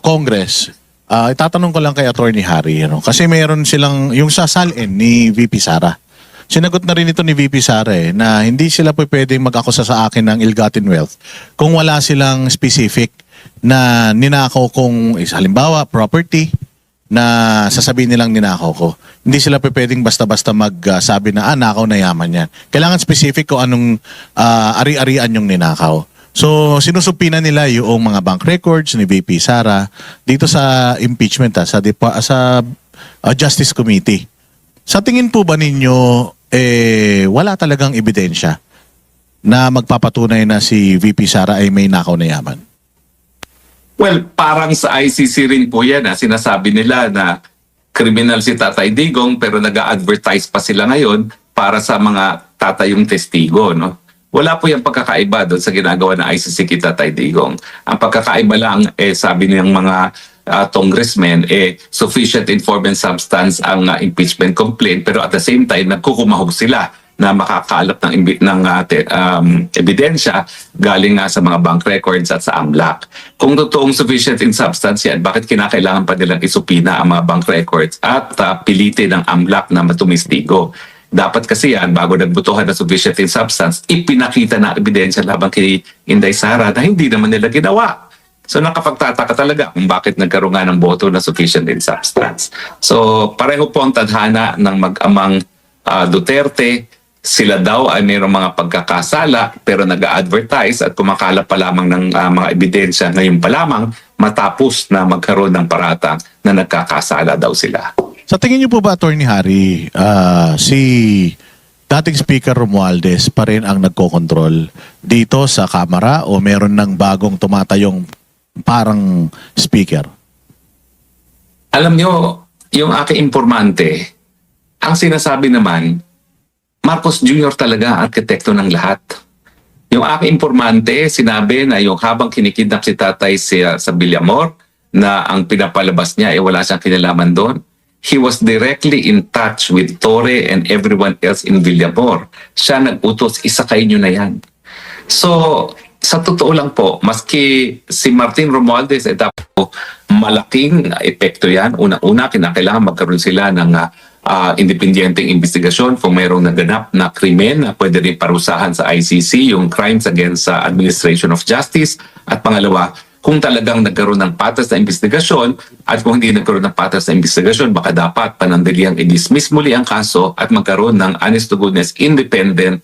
Congress. Itatanong ko lang kay Attorney Harry, kasi meron silang yung sasalin ni VP Sara. Sinagot na rin ito ni VP Sara na hindi sila pwedeng mag-akusa sa akin ng ill-gotten wealth kung wala silang specific na ninakaw kong halimbawa property na sasabihin nilang ninakaw ko. Hindi sila pwedeng basta-basta magsabi na nakaw na yaman yan. Kailangan specific kung anong ari-arian yung ninakaw. So, sinusupina nila yung mga bank records ni VP Sara dito sa impeachment sa Justice Committee. Sa tingin po ba ninyo wala talagang ebidensya na magpapatunay na si VP Sara ay may nakaw na yaman? Well, parang sa ICC rin po yan. Sinasabi nila na kriminal si Tatay Digong pero nag-a-advertise pa sila ngayon para sa mga tatayong testigo. No? Wala po yung pagkakaiba doon sa ginagawa ng ICC kay Tatay Digong. Ang pagkakaiba lang, sabi ng mga congressmen, sufficient informant substance ang impeachment complaint pero at the same time, nagkukumahog sila na makakaalap ng ebidensya galing nga sa mga bank records at sa AMLAC. Kung totoong sufficient in substance yan, bakit kinakailangan pa nilang isupina ang mga bank records at pilitin ng AMLAC na matumistigo? Dapat kasi yan, bago nagbutuhan na sufficient in substance, ipinakita na ebidensya labang kay Inday Sara na hindi naman nila ginawa. So nakapagtataka talaga kung bakit nagkaroon nga ng boto na sufficient in substance. So pareho po ang tadhana ng mag-amang Duterte. Sila daw ay mayroong mga pagkakasala pero nag-a-advertise at kumakalap pa lamang ng mga ebidensya ngayon pa lamang matapos na magkaroon ng paratang na nagkakasala daw sila. Sa tingin niyo po ba, Attorney Harry, si dating Speaker Romualdez pa rin ang nagkokontrol dito sa Kamara o meron ng bagong tumatayong parang speaker? Alam nyo, yung aking informante, ang sinasabi naman, Marcos Jr. talaga ang arkitekto ng lahat. Yung aking informante, sinabi na yung habang kinikidnap si tatay sa Villamor, na ang pinapalabas niya wala siyang kinalaman doon. He was directly in touch with Torre and everyone else in Villamor. Siya nag-utos, isakayin nyo na yan. So, sa totoo lang po, maski si Martin Romualdez ay dapat po malaking epekto yan. Una-una, kinakailangan magkaroon sila ng independenteng investigasyon kung mayroong naganap na krimen na pwede rin parusahan sa ICC, yung Crimes Against Administration of Justice. At pangalawa, kung talagang nagkaroon ng patas na investigasyon at kung hindi nagkaroon ng patas na investigasyon, baka dapat panandaliang i-dismiss muli ang kaso at magkaroon ng honest to goodness, independent,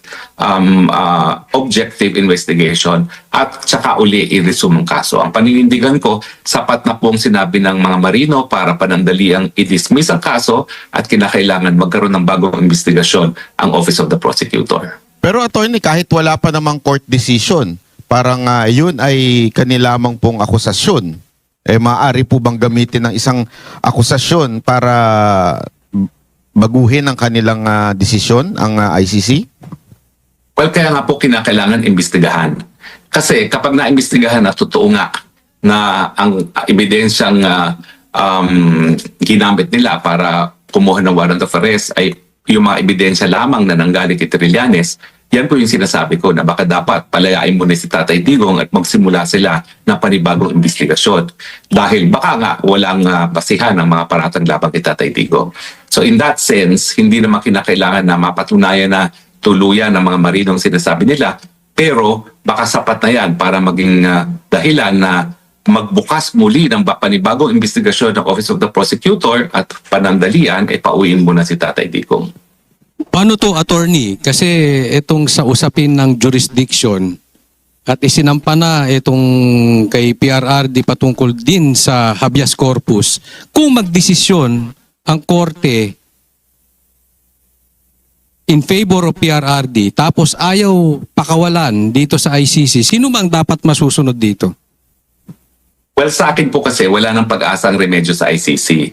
objective investigation at saka uli i-resume ang kaso. Ang paninindigan ko, sapat na pong sinabi ng mga marino para panandaliang i-dismiss ang kaso at kinakailangan magkaroon ng bagong investigasyon ang Office of the Prosecutor. Pero attorney, kahit wala pa namang court decision, parang yun ay kanilamang pong akusasyon. Maaari po bang gamitin ng isang akusasyon para baguhin ang kanilang desisyon, ang ICC? Well, kaya nga po kinakailangan imbestigahan. Kasi kapag naimbestigahan na totoo nga na ang ebidensyang ginamit nila para kumuha ng warrant of arrest ay yung mga ebidensya lamang na nanggaling kay Trillanes, yan po yung sinasabi ko na baka dapat palayain muna si Tatay Digong at magsimula sila ng panibagong investigasyon. Dahil baka nga walang basihan ng mga paratang labang kay Tatay Digong. So in that sense, hindi naman kinakailangan na mapatunayan na tuluyan ng mga marinong sinasabi nila, pero baka sapat na yan para maging dahilan na magbukas muli ng panibagong investigasyon ng Office of the Prosecutor at panandalian ay pauwiin muna si Tatay Digong. Paano to, attorney? Kasi itong sa usapin ng jurisdiction at isinampa na itong kay PRRD patungkol din sa habeas corpus, kung magdesisyon ang korte in favor of PRRD tapos ayaw pakawalan dito sa ICC, sino bang dapat masusunod dito? Well, sa akin po kasi wala nang pag-asang remedyo sa ICC.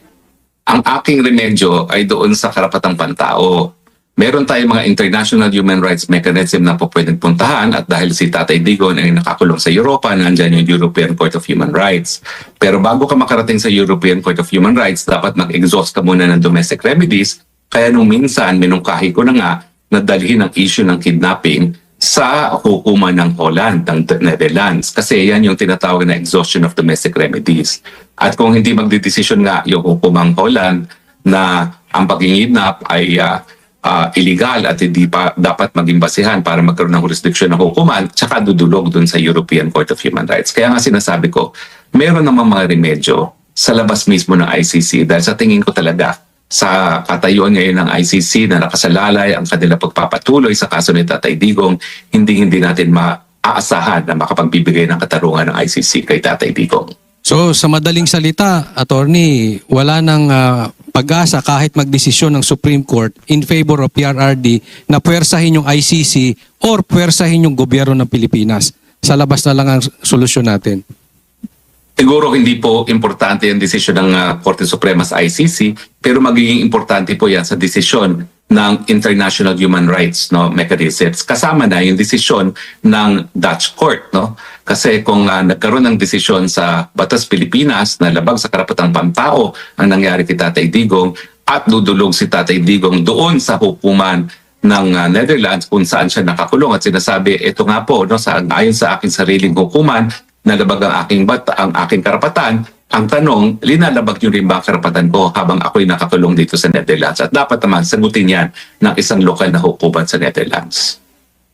Ang aking remedyo ay doon sa karapatang pantao. Meron tayong mga international human rights mechanism na po pwedeng puntahan at dahil si Tatay Digong ay nakakulong sa Europa, nandyan yung European Court of Human Rights. Pero bago ka makarating sa European Court of Human Rights, dapat mag-exhaust ka muna ng domestic remedies. Kaya nung minsan, minungkahi ko na nga na dalhin ang issue ng kidnapping sa hukuman ng Holland, ng Netherlands. Kasi yan yung tinatawag na exhaustion of domestic remedies. At kung hindi magdidesisyon nga yung hukumang Holland na ang pag-kidnap ay illegal at hindi pa dapat maging basihan para magkaroon ng jurisdiction ng hukuman, tsaka dudulog dun sa European Court of Human Rights. Kaya nga sinasabi ko, meron namang mga remedyo sa labas mismo ng ICC dahil sa tingin ko talaga sa katayuan ngayon ng ICC na nakasalalay ang kanila pagpapatuloy sa kaso ni Tatay Digong, hindi natin aasahan na makapagbibigay ng katarungan ng ICC kay Tatay Digong. So sa madaling salita, attorney, wala nang pag-asa kahit magdesisyon ng Supreme Court in favor of PRRD na puwersahin yung ICC or puwersahin yung gobyerno ng Pilipinas. Sa labas na lang ang solusyon natin. Siguro hindi po importante yung desisyon ng Korte Suprema sa ICC, pero magiging importante po yan sa desisyon ng International Human Rights mechanisms. Kasama na yung desisyon ng Dutch Court. No? Kasi kung nagkaroon ng desisyon sa Batas Pilipinas na labag sa karapatang pantao ang nangyari kay Tatay Digong at dudulog si Tatay Digong doon sa hukuman ng Netherlands kung saan siya nakakulong at sinasabi, ito nga po, ayon sa aking sariling hukuman, nalabag ang aking karapatan. Ang tanong, linalabag niyo rin ba ang karapatan ko habang ako'y nakakulong dito sa Netherlands? At dapat naman sagutin yan ng isang lokal na hukuman sa Netherlands.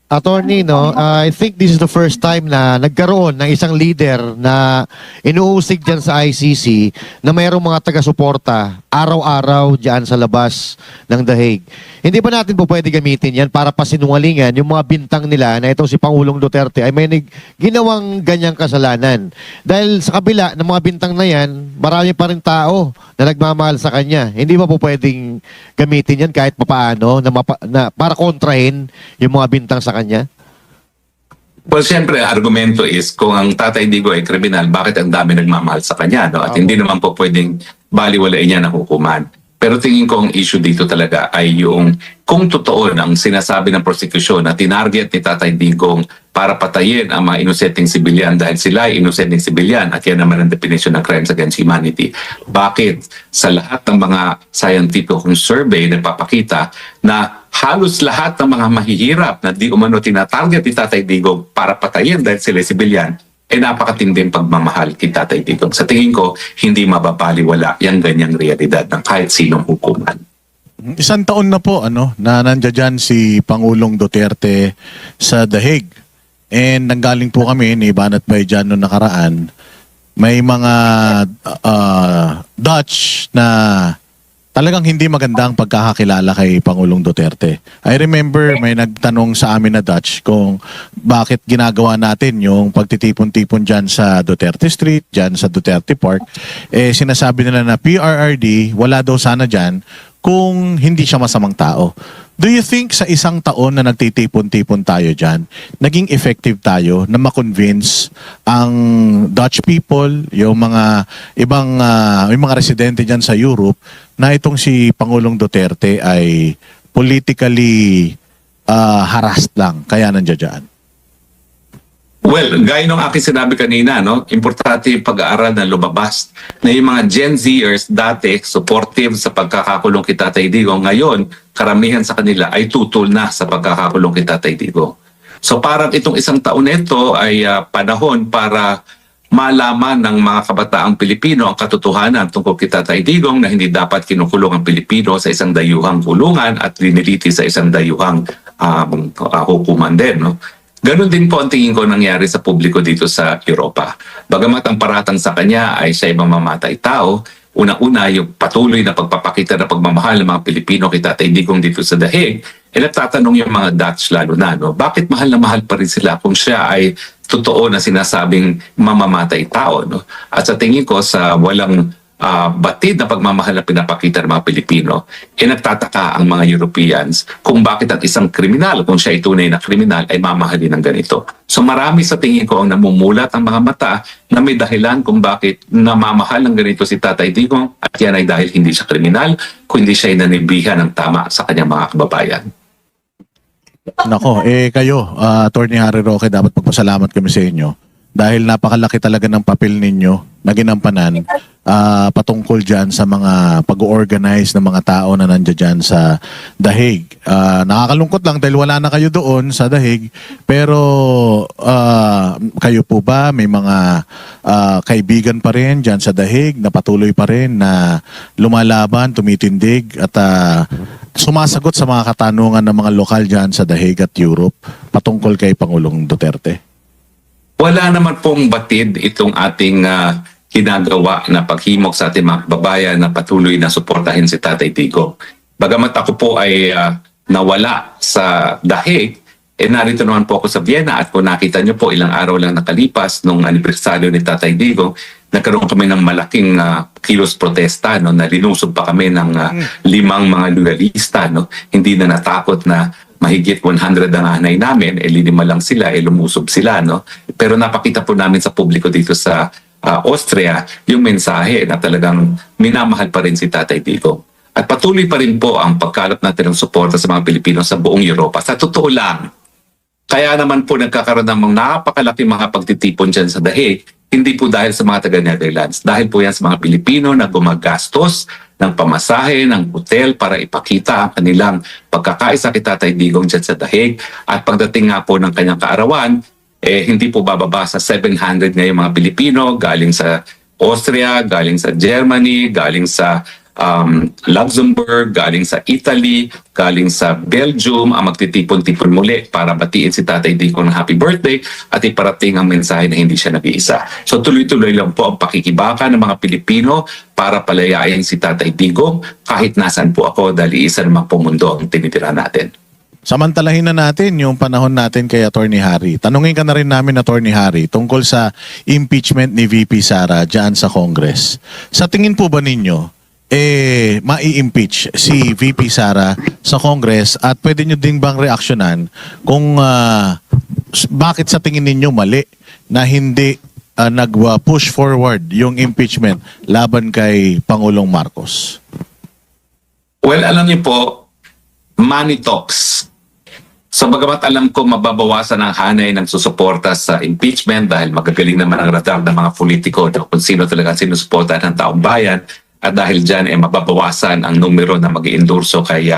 Attorney, no, I think this is the first time na nagkaroon ng isang leader na inuusig dyan sa ICC na mayroong mga taga-suporta araw-araw dyan sa labas ng The Hague. Hindi ba natin po pwede gamitin yan para pasinungalingan yung mga bintang nila na itong si Pangulong Duterte ay may ginawang ganyang kasalanan? Dahil sa kabila ng mga bintang na yan, marami pa rin tao na nagmamahal sa kanya. Hindi ba po pwedeng gamitin yan kahit papaano na para kontrahin yung mga bintang sa kanya? Well, siyempre, argumento is kung ang Tatay Digong ay kriminal, bakit ang dami nagmamahal sa kanya? No? At hindi naman po pwedeng baliwalain niya ng hukuman. Pero tingin ko ang issue dito talaga ay yung kung totoo ang sinasabi ng prosecution na tinarget ni Tatay Digong para patayin ang mga inosenteng sibilyan dahil sila ay inosenteng sibilyan at yan naman ang definition ng crimes against humanity. Bakit sa lahat ng mga scientific survey na papakita na halos lahat ng mga mahihirap na di umano tinatarget ni Tatay Digong para patayin dahil sila sibilyan, napakatinding pagmamahal kay Tatay Digong. Sa tingin ko, hindi mababaliwala yung ganyang realidad ng kahit sinong hukuman. Isang taon na po na nandiyan dyan si Pangulong Duterte sa The Hague. And nanggaling po kami ni Banat Bay dyan noong nakaraan. May mga Dutch na talagang hindi maganda ang pagkakakilala kay Pangulong Duterte. I remember may nagtanong sa amin na Dutch kung bakit ginagawa natin yung pagtitipon-tipon dyan sa Duterte Street, dyan sa Duterte Park. Sinasabi nila na PRRD, wala daw sana dyan kung hindi siya masamang tao. Do you think sa isang taon na nagtitipon-tipon tayo dyan, naging effective tayo na makonvince ang Dutch people, yung mga ibang yung mga residente dyan sa Europe, na itong si Pangulong Duterte ay politically harassed lang, kaya nandiyan dyan? Well, gaya ng aking sinabi kanina, importante yung pag-aaral na lumabas na yung mga Gen Zers dati supportive sa pagkakakulong kay Tatay Digong. Ngayon, karamihan sa kanila ay tutol na sa pagkakakulong kay Tatay Digong. So parang itong isang taon nito ay panahon para malaman ng mga kabataang Pilipino ang katotohanan tungkol kay Tatay Digong na hindi dapat kinukulong ang Pilipino sa isang dayuhang kulungan at liniliti sa isang dayuhang hukuman din. Ganon din po ang tingin ko nangyari sa publiko dito sa Europa. Bagamat ang paratang sa kanya ay siya ay mamamatay tao, una-una yung patuloy na pagpapakita na pagmamahal ng mga Pilipino kay Tatay Digong dito sa The Hague, nagtatanong yung mga Dutch lalo na, bakit mahal na mahal pa rin sila kung siya ay totoo na sinasabing mamamatay tao. At sa tingin ko sa walang batid na pagmamahal na pinapakita ng mga Pilipino, nagtataka ang mga Europeans kung bakit ang isang kriminal, kung siya ay tunay na kriminal, ay mamahalin ng ganito. So marami sa tingin ko ang namumulat ang mga mata na may dahilan kung bakit namamahal ng ganito si Tatay Digong at yan ay dahil hindi siya kriminal, kundi siya ay nanibihan ng tama sa kanyang mga kababayan. Nako, kayo, Attorney Harry Roque, dapat magpasalamat kami sa inyo dahil napakalaki talaga ng papel ninyo na ginampanan patungkol dyan sa mga pag-organize ng mga tao na nandiyan dyan sa The Hague. Nakakalungkot lang dahil wala na kayo doon sa The Hague, pero kayo po ba may mga kaibigan pa rin dyan sa The Hague na patuloy pa rin na lumalaban, tumitindig at sumasagot sa mga katanungan ng mga lokal dyan sa The Hague at Europe patungkol kay Pangulong Duterte? Wala naman pong batid itong ating ginagawa na paghimok sa ating mga kababayan na patuloy na suportahin si Tatay Digong. Bagamat ako po ay nawala sa The Hague, narito naman po ako sa Vienna at kung nakita niyo po ilang araw lang nakalipas nung anibersaryo ni Tatay Digong, nagkaroon kami ng malaking kilos protesta, no, na linusog pa kami ng 5 mga loyalista, no. Hindi na natakot na mahigit 100 ang hanay namin, 5 lang sila, lumusob sila, no. Pero napakita po namin sa publiko dito sa Austria yung mensahe na talagang minamahal pa rin si Tatay Digong. At patuloy pa rin po ang pagkalap natin ng suporta sa mga Pilipino sa buong Europa. Sa totoo lang, kaya naman po nagkakaroon ng mga napakalaking mga pagtitipon dyan sa Dahig, hindi po dahil sa mga taga-Netherlands. Dahil po yan sa mga Pilipino na gumagastos ng pamasahe, ng hotel para ipakita ang kanilang pagkakaisa kay Tatay Digong dyan sa Dahig. At pagdating nga po ng kanyang kaarawan, hindi po bababa sa 700 ngayong mga Pilipino galing sa Austria, galing sa Germany, galing sa Luxembourg, galing sa Italy, galing sa Belgium, ang magtitipon-tipon muli para batiin si Tatay Digong ng happy birthday at iparating ang mensahe na hindi siya nag-iisa. So tuloy-tuloy lang po ang pakikibaka ng mga Pilipino para palayain si Tatay Digong kahit nasan po ako dahil isa namang po mundo ang tinitira natin. Samantalahin na natin yung panahon natin kay Attorney Harry. Tanungin ka na rin namin, Attorney Harry, tungkol sa impeachment ni VP Sara dyan sa Congress. Sa tingin po ba ninyo, mai-impeach si VP Sara sa Congress at pwede nyo din bang reaksyonan kung bakit sa tingin ninyo mali na hindi nag-push forward yung impeachment laban kay Pangulong Marcos? Well, alam niyo po, money talks. So bagamat alam ko mababawasan ang hanay ng susuporta sa impeachment dahil magagaling naman ang radar ng mga politiko kung sino talaga sinusuportahan ng taong bayan, at dahil dyan mababawasan ang numero na mag-iendorso kay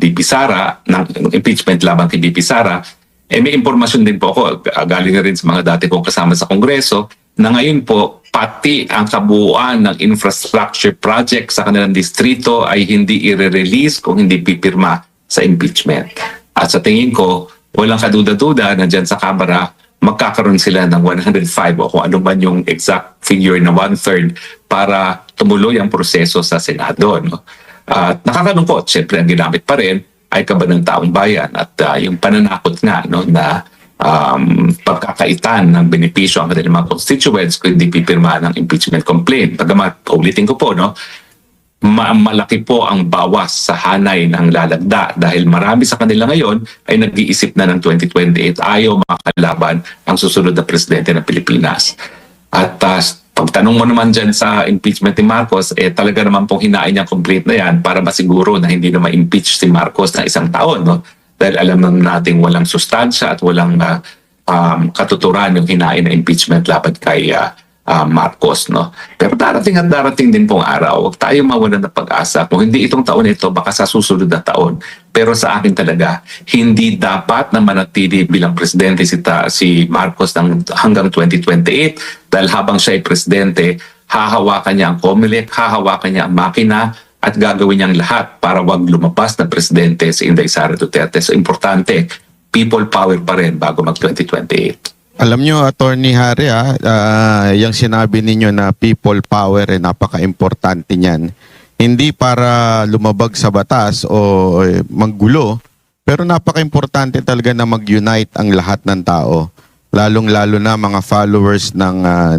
VP Sara, ng impeachment laban kay VP Sara, may impormasyon din po ako, galing na rin sa mga dati kong kasama sa Kongreso, na ngayon po pati ang kabuuan ng infrastructure project sa kanilang distrito ay hindi i-release kung hindi pipirma sa impeachment. At sa tingin ko, walang kaduda-duda na dyan sa Kamara, magkakaroon sila ng 105 o kung ano man yung exact figure na 1/3 para tumuloy ang proseso sa Senado. No? At nakakalungkot, syempre ang ginamit pa rin ay kaban ng taong bayan at yung pananakot nga no, na pagkakaitan ng benepisyo ang kanilang mga constituents kung hindi pipirma ng impeachment complaint. Bagamat, ulitin ko po, no, malaki po ang bawas sa hanay ng lalagda dahil marami sa kanila ngayon ay nag-iisip na ng 2028 ayaw makakalaban ang susunod na presidente ng Pilipinas. At pagtanong mo naman dyan sa impeachment ni Marcos, talaga naman pong hinain niya complete na yan para masiguro na hindi na ma-impeach si Marcos na 1 taon. No? Dahil alam naman natin walang sustansya at walang katuturan yung hinain na impeachment laban kay Marcos, no? Pero darating at darating din pong araw, huwag tayo mawalan ng pag-asa. Kung hindi itong taon ito, baka sa susunod na taon. Pero sa akin talaga, hindi dapat na manatili bilang presidente si Marcos hanggang 2028 dahil habang siya ay presidente, hahawakan niya ang COMELEC, hahawakan niya ang makina at gagawin niyang lahat para wag lumabas na presidente si Inday Sara Duterte. So importante, people power pa rin bago mag-2028. Alam nyo, Attorney Harry, yung sinabi ninyo na people power napaka-importante niyan. Hindi para lumabag sa batas o maggulo, pero napaka-importante talaga na mag-unite ang lahat ng tao. Lalong-lalo na mga followers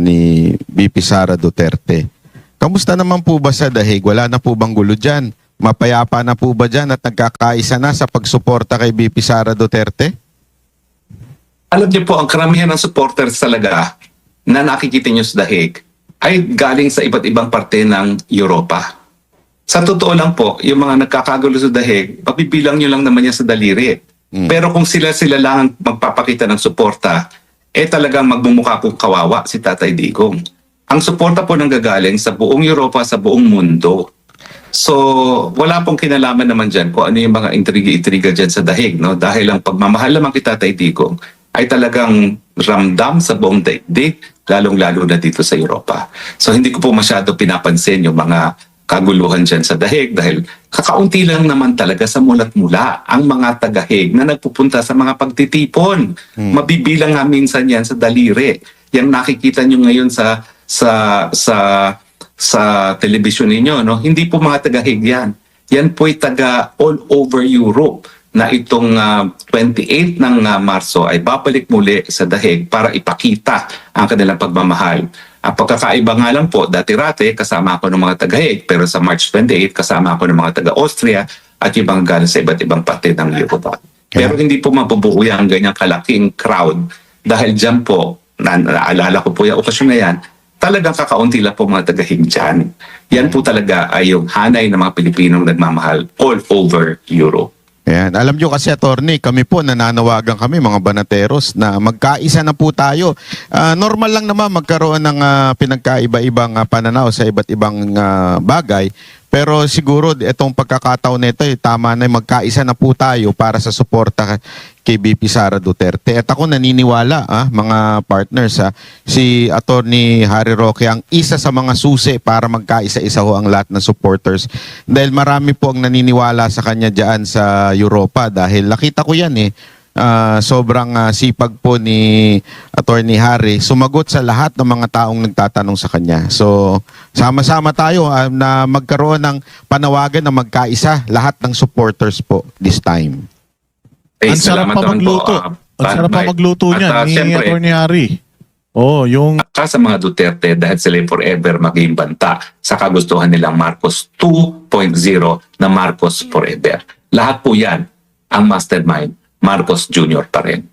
ni VP Sara Duterte. Kamusta naman po ba sa Dahig? Wala na po bang gulo dyan? Mapayapa na po ba dyan at nagkakaisa na sa pagsuporta kay VP Sara Duterte? Alam niyo po, ang karamihan ng supporters talaga na nakikita niyo sa Dahig ay galing sa iba't ibang parte ng Europa. Sa totoo lang po, yung mga nagkakagulo sa Dahig, mabibilang niyo lang naman yan sa daliri. Pero kung sila lang ang magpapakita ng suporta, talagang magmumukha po kawawa si Tatay Digong. Ang suporta po nang gagaling sa buong Europa, sa buong mundo. So, wala pong kinalaman naman dyan kung ano yung mga intriga-intriga dyan sa Dahig. No? Dahil ang pagmamahal naman kay Tatay Digong ay talagang ramdam sa buong daigdig, lalong-lalo na dito sa Europa. So hindi ko po masyado pinapansin yung mga kaguluhan dyan sa Dahig dahil kakaunti lang naman talaga sa mulat-mula ang mga tagahig na nagpupunta sa mga pagtitipon. Mabibilang nga minsan yan sa daliri. Yang nakikita nyo ngayon sa telebisyon ninyo, no? Hindi po mga tagahig yan. Yan po'y taga all over Europe. na itong 28 ng Marso ay babalik muli sa dahig para ipakita ang kanilang pagmamahal. Ang pagkakaiba nga lang po, dati-rate kasama ako ng mga taga-Hague, pero sa March 28 kasama ako ng mga taga-Austria at yung mga galing sa iba't ibang parte ng Europa. Pero hindi po mabubuo ang ganyang kalaking crowd dahil dyan po, naalala ko po yung okasyon na yan, talagang kakaunti lang po mga taga-Hague dyan. Yan po talaga ay yung hanay ng mga Pilipinong nagmamahal all over Europe. Ayan. Alam nyo kasi, attorney, kami po nananawagan kami, mga banateros, na magkaisa na po tayo. Normal lang naman magkaroon ng pinagkaiba-ibang pananaw sa iba't ibang bagay. Pero siguro itong pagkakataon nito, tama na magkaisa na po tayo para sa suporta kay VP Sara Duterte. At ako naniniwala, mga partners, si Attorney Harry Roque ang isa sa mga susi para magkaisa-isa ho ang lahat ng supporters. Dahil marami po ang naniniwala sa kanya dyan sa Europa dahil nakita ko yan sobrang sipag po ni Attorney Harry sumagot sa lahat ng mga taong nagtatanong sa kanya. So, sama-sama tayo na magkaroon ng panawagan na magkaisa lahat ng supporters po this time. Eh, Ang sarap salamat pa naman po, magluto. Ang sarap pa Mike. magluto At, niyan ni syempre, Attorney Harry. Oh, yung sa mga Duterte dahil sila forever maging banta sa kagustuhan nilang Marcos 2.0 na Marcos forever. Lahat po yan ang mastermind Marcos Jr. pa rin.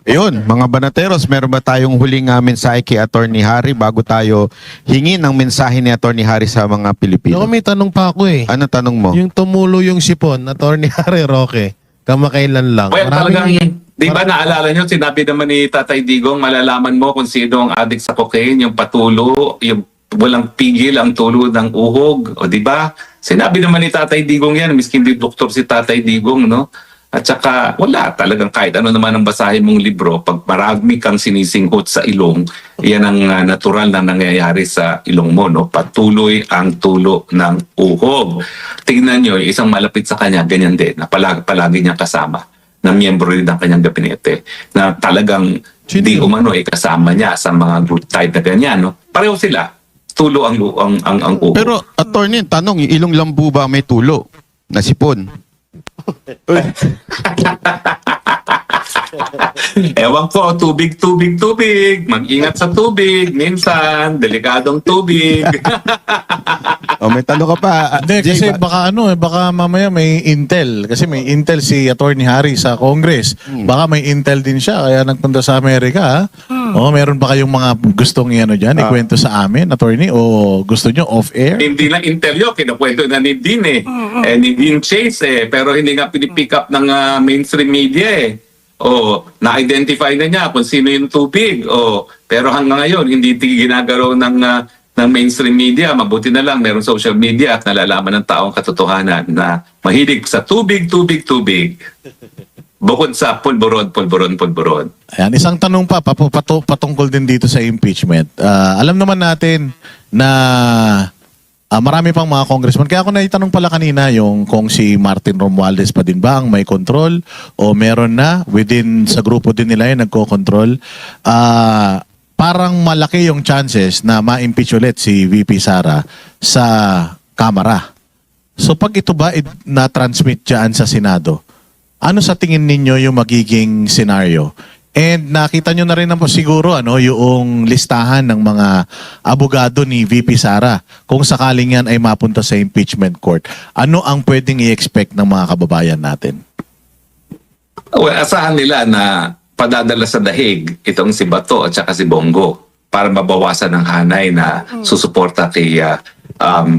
Ayun, mga banateros, meron ba tayong huling mensahe kay Attorney Harry bago tayo hingin ng mensahe ni Attorney Harry sa mga Pilipino? No, may tanong pa ako eh. Ano tanong mo? Yung tumulo yung sipon, Attorney Harry Roque, kamakailan lang. Well, talagang, Maraming- di ba naalala nyo, sinabi naman ni Tatay Digong, malalaman mo kung sino ang addict sa cocaine, yung patulo, yung walang pigil ang tulo ng uhog, o di ba? Sinabi naman ni Tatay Digong yan, miskin di doktor si Tatay Digong, no? At saka, wala talagang kahit ano naman ang basahin mong libro, pag marami kang sinisinghot sa ilong, yan ang natural na nangyayari sa ilong mo, no? Patuloy ang tulo ng uhog. Tingnan nyo, isang malapit sa kanya, ganyan din, na palagi niyang kasama, na miyembro rin ng kanyang gabinete, na talagang di umano kasama niya sa mga good type na ganyan, no? Pareho sila, tulo ang uhog. Pero, Attorney, tanong, yung ilong lambu ba may tulo? Nasipon? Ewan ko, tubig. Mag-ingat sa tubig. Minsan, delikadong tubig. O, may tanong ka pa. Hindi, Jay, kasi baka baka mamaya may intel. Kasi may intel si Attorney Harry sa Congress. Baka may intel din siya, kaya nagpunta sa Amerika. Oh, meron ba kayong mga gustong ikwento sa amin, Attorney? O gusto nyo off-air? Hindi lang interview, kinukwento na ni Dean ni Dean Chase pero hindi nga pinipick up ng mainstream media na-identify na niya kung sino yung tubig. Pero hanggang ngayon, hindi ginagalaw ng mainstream media. Mabuti na lang, meron social media at nalalaman ng taong katotohanan na mahilig sa tubig. Bukod sa pulburon. Ayan, isang tanong pa patungkol din dito sa impeachment. Alam naman natin na marami pang mga congressman. Kaya ako naitanong pala kanina yung kung si Martin Romualdez pa din ba ang may control o meron na within sa grupo din nila yung nagko-control. Parang malaki yung chances na ma-impeach ulit si VP Sara sa Kamara. So pag ito ba na-transmit dyan sa Senado, ano sa tingin ninyo yung magiging scenario? And nakita nyo na rin naman siguro yung listahan ng mga abogado ni VP Sara kung sakaling yan ay mapunta sa impeachment court. Ano ang pwedeng i-expect ng mga kababayan natin? Well, asahan nila na padadala sa dahig itong si Bato at saka si Bongo para mabawasan ng hanay na susuporta kay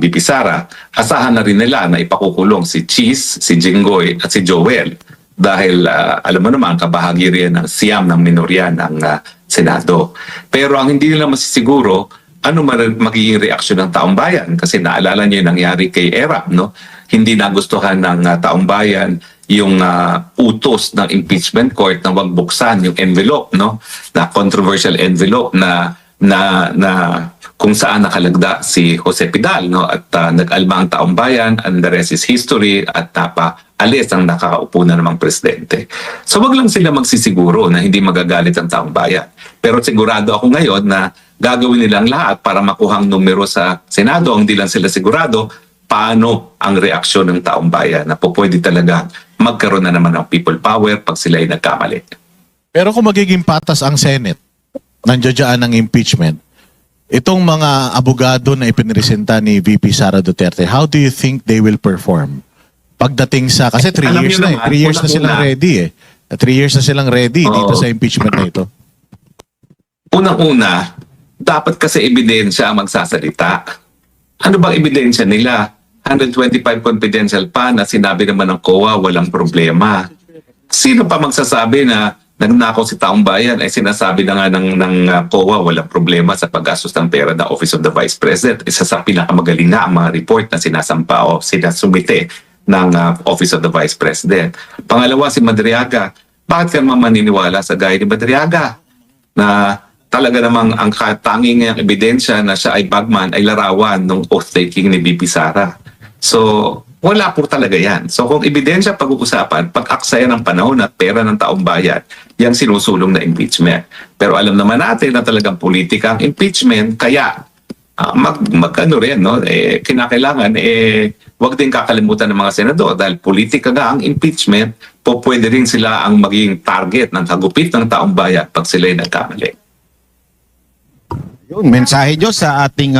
VP Sara. Asahan na rin nila na ipakukulong si Cheese, si Jinggoy at si Joel. Dahil alam mo naman, kabahagi rin ng siyam ng minorya ng Senado. Pero ang hindi nila masisiguro, ano magiging reaksyon ng taong bayan? Kasi naalala niyo yung nangyari kay ERAP, no? Hindi nagustuhan ng taong bayan yung utos ng impeachment court na wag buksan yung envelope, no? Na controversial envelope na kung saan nakalagda si Jose Pidal, no? At nag-alma ang taong bayan, and the rest is history, at alis ang nakakaupo na namang presidente. So wag lang sila magsisiguro na hindi magagalit ang taong bayan. Pero sigurado ako ngayon na gagawin nilang lahat para makuhang numero sa Senado. Hindi lang sila sigurado, paano ang reaksyon ng taong bayan na po pwede talaga magkaroon na naman ng people power pag sila ay nagkamali. Pero kung magiging patas ang Senate, nandiyan ng impeachment, itong mga abogado na ipinresenta ni VP Sara Duterte, how do you think they will perform? Pagdating sa, kasi 3 Alam years niyo na eh. naman, 3 years na silang unang-una. ready eh. 3 years na silang ready Oo. dito sa impeachment na ito. Unang-una, dapat kasi ebidensya ang magsasalita. Ano bang ebidensya nila? 125 confidential pa na sinabi naman ng COA, walang problema. Sino pa magsasabi na nagnakaw si taong bayan ay sinasabi na nga ng COA, walang problema sa paggastos ng pera ng Office of the Vice President. Isa sa pinakamagaling na ang mga report na sinasampa o sinasumite ng Office of the Vice President. Pangalawa, si Madriaga. Bakit ka naman maniniwala sa gaya ni Madriaga na talaga namang ang tanging niyang ebidensya na siya ay bagman ay larawan ng oath-taking ni VP Sara. So, wala po talaga yan. So, kung ebidensya pag-uusapan, pag-aksaya ng panahon at pera ng taong bayan, yung sinusulong na impeachment. Pero alam naman natin na talagang politika ang impeachment, kaya mag-ano rin, no? Kinakailangan, wag din kakalimutan ng mga senador dahil politika nga ang impeachment, po pwede rin sila ang maging target ng kagupit ng taong bayan pag sila'y nagkamali. Yun, mensahe nyo sa ating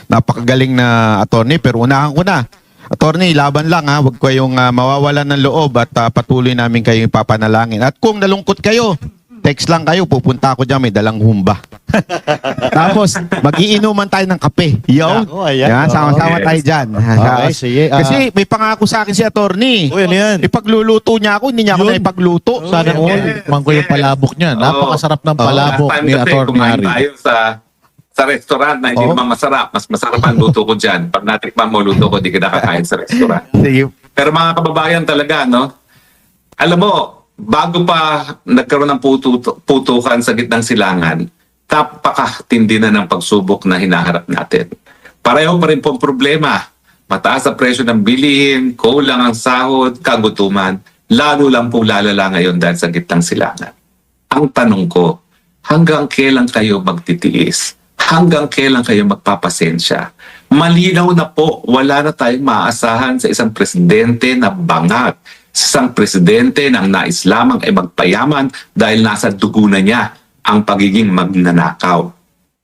napakagaling na attorney. Pero unahan ko na. Attorney, laban lang ha. Huwag kayong mawawalan ng loob at patuloy namin kayong ipapanalangin. At kung nalungkot kayo, text lang kayo. Pupunta ako dyan, may dalang humba. Tapos, magiinuman tayo ng kape. Yo. Ako, ayan. Yan, sama-sama Okay. tayo dyan. Okay, sige. Kasi may pangako sa akin si attorney. Uy, ano yan? Ipagluluto niya ako, hindi niya ako Yun. na ipagluto. Sana all, mangko yung palabok niya. Napakasarap ng palabok Last time ni kasi Atty. kumain Harry. tayo sa restaurant na hindi Oo. naman masarap. Mas masarap ang luto ko dyan. Pag natikman mo luto ko, di ka nakakain sa restaurant. Sige. Pero mga kababayan talaga, no? Alam mo, bago pa nagkaroon ng putukan sa gitnang silangan, napakatindi na ng pagsubok na hinaharap natin. Pareho pa rin pong problema. Mataas ang presyo ng bilihin, kulang ang sahod, kagutuman. Lalo lang po lalala ngayon dahil sa gitnang silangan. Ang tanong ko, hanggang kailan kayo magtitiis? Hanggang kailan kayo magpapasensya? Malinaw na po, wala na tayong maaasahan sa isang presidente na bangat. Sa isang presidente na ang nais lamang ay magpayaman dahil nasa dugo na niya ang pagiging magnanakaw.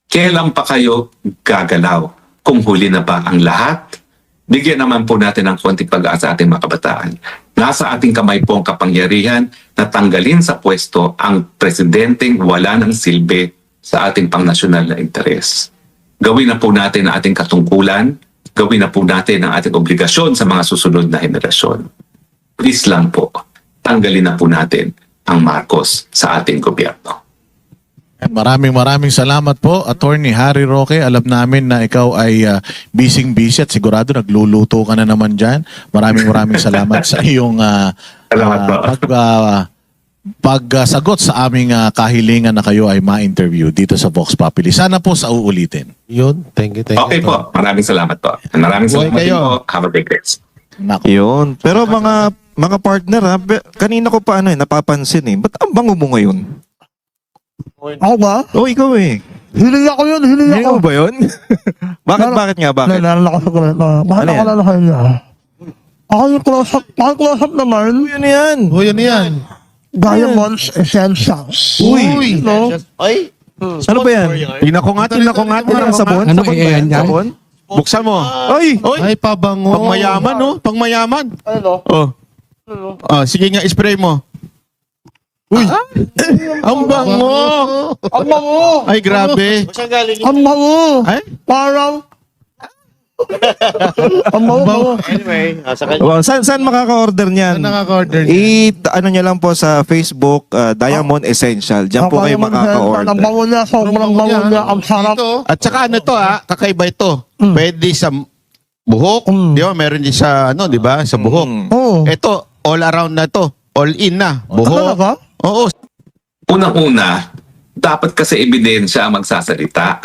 Kailan pa kayo gagalaw? Kung huli na ba ang lahat? Bigyan naman po natin ng konting pag-asa ating mga kabataan. Nasa ating kamay po ang kapangyarihan na tanggalin sa pwesto ang presidenteng wala ng silbi sa ating pangnasyonal na interes. Gawin na po natin ang ating katungkulan, gawin na po natin ang ating obligasyon sa mga susunod na henerasyon. Please lang po, tanggalin na po natin ang Marcos sa ating gobyerno. Maraming salamat po, Atty. Harry Roque. Alam namin na ikaw ay busy at sigurado nagluluto ka na naman dyan. Maraming salamat sa iyong Salamat po. pagsagot sa aming kahilingan na kayo ay ma-interview dito sa Vox Populi. Sana po sa uulitin. Yun. Thank you. Okay po, maraming salamat po. Maraming Buhay salamat kayo. din po. Have a great day. Nako. Yun. Pero mga partner ha, kanina ko pa napapansin eh. Ba't ang bango mo ngayon? Ako ba? Oh, ikaw eh. Hiling ako yun, hiling Hindi ako. ba yun? bakit nga? Bakit? Nalala ko sa kwento. Bakit Ano ako yan? lalakay niya? Ako yung close up naman. Yun yan. O, yun yan. Diamonds Essentials. Uy. No? Ano ba yan? Tingnan ko nga. Ano, sabon? Ano, Sabon ba yan? yan? Sabon? Buksan mo. Ay! Oy, Ay, pabango. pangmayaman, no? Pangmayaman. Ano? Oh. Sige nga, spray mo. Uy! Ang bango! Ang bango! Ay, grabe. Ang bango! Ay? Parang... Ang bango. Well, saan makaka-order niyan? Saan nakaka-order Ano niya lang po sa Facebook, Diamond Essential. Diyan po kayo Ang makaka-order. bango niya, sobrang bango niya. Ang sarap. Dito. At saka ano to kakaiba ito. Pwede sa buhok, di ba? Meron din sa di ba? Sa buhok. Oo. Ito, all around na to. All in na. Ano Buhok. ba? Oo. Unang-una, dapat kasi ebidensya ang magsasalita.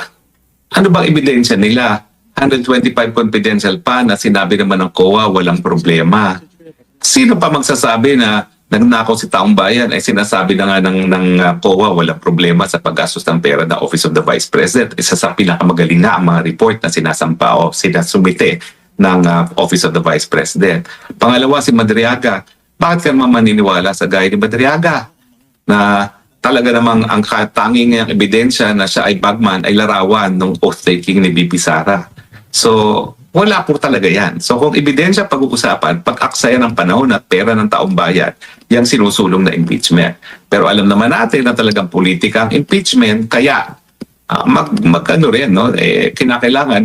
Ano bang ebidensya nila? 125 confidential pa na sinabi naman ng COA, walang problema. Sino pa magsasabi na nagnakaw si taong bayan ay sinasabi na nga ng COA, walang problema sa paggastos ng pera ng Office of the Vice President. Isa sa pinakamagaling na ang mga report na sinasampa o sinasumite ng Office of the Vice President. Pangalawa, si Madriaga. Bakit ka naman maniniwala sa gaya ni Madriaga na talaga namang ang tanging ebidensya na siya ay bagman ay larawan ng oath-taking ni VP Sara? So, wala po talaga yan. So kung ebidensya pag-uusapan, pag-aksaya ng panahon at pera ng taong bayan, yung sinusulong na impeachment. Pero alam naman natin na talagang politika ang impeachment, kaya ano rin, no? Kinakailangan,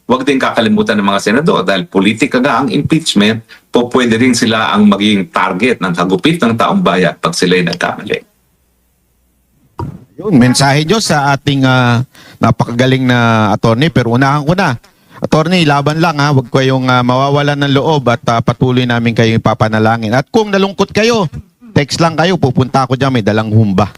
wag din kakalimutan ng mga senador dahil politika nga ang impeachment, po pwede rin sila ang maging target ng kagupit ng taong bayan pag sila'y nagkamali. Yun, mensahe nyo sa ating napakagaling na attorney. Pero unahan ko na. Attorney, laban lang ha. Huwag kayong mawawalan ng loob at patuloy namin kayong ipapanalangin. At kung nalungkot kayo, text lang kayo. Pupunta ako dyan, may dalang humba.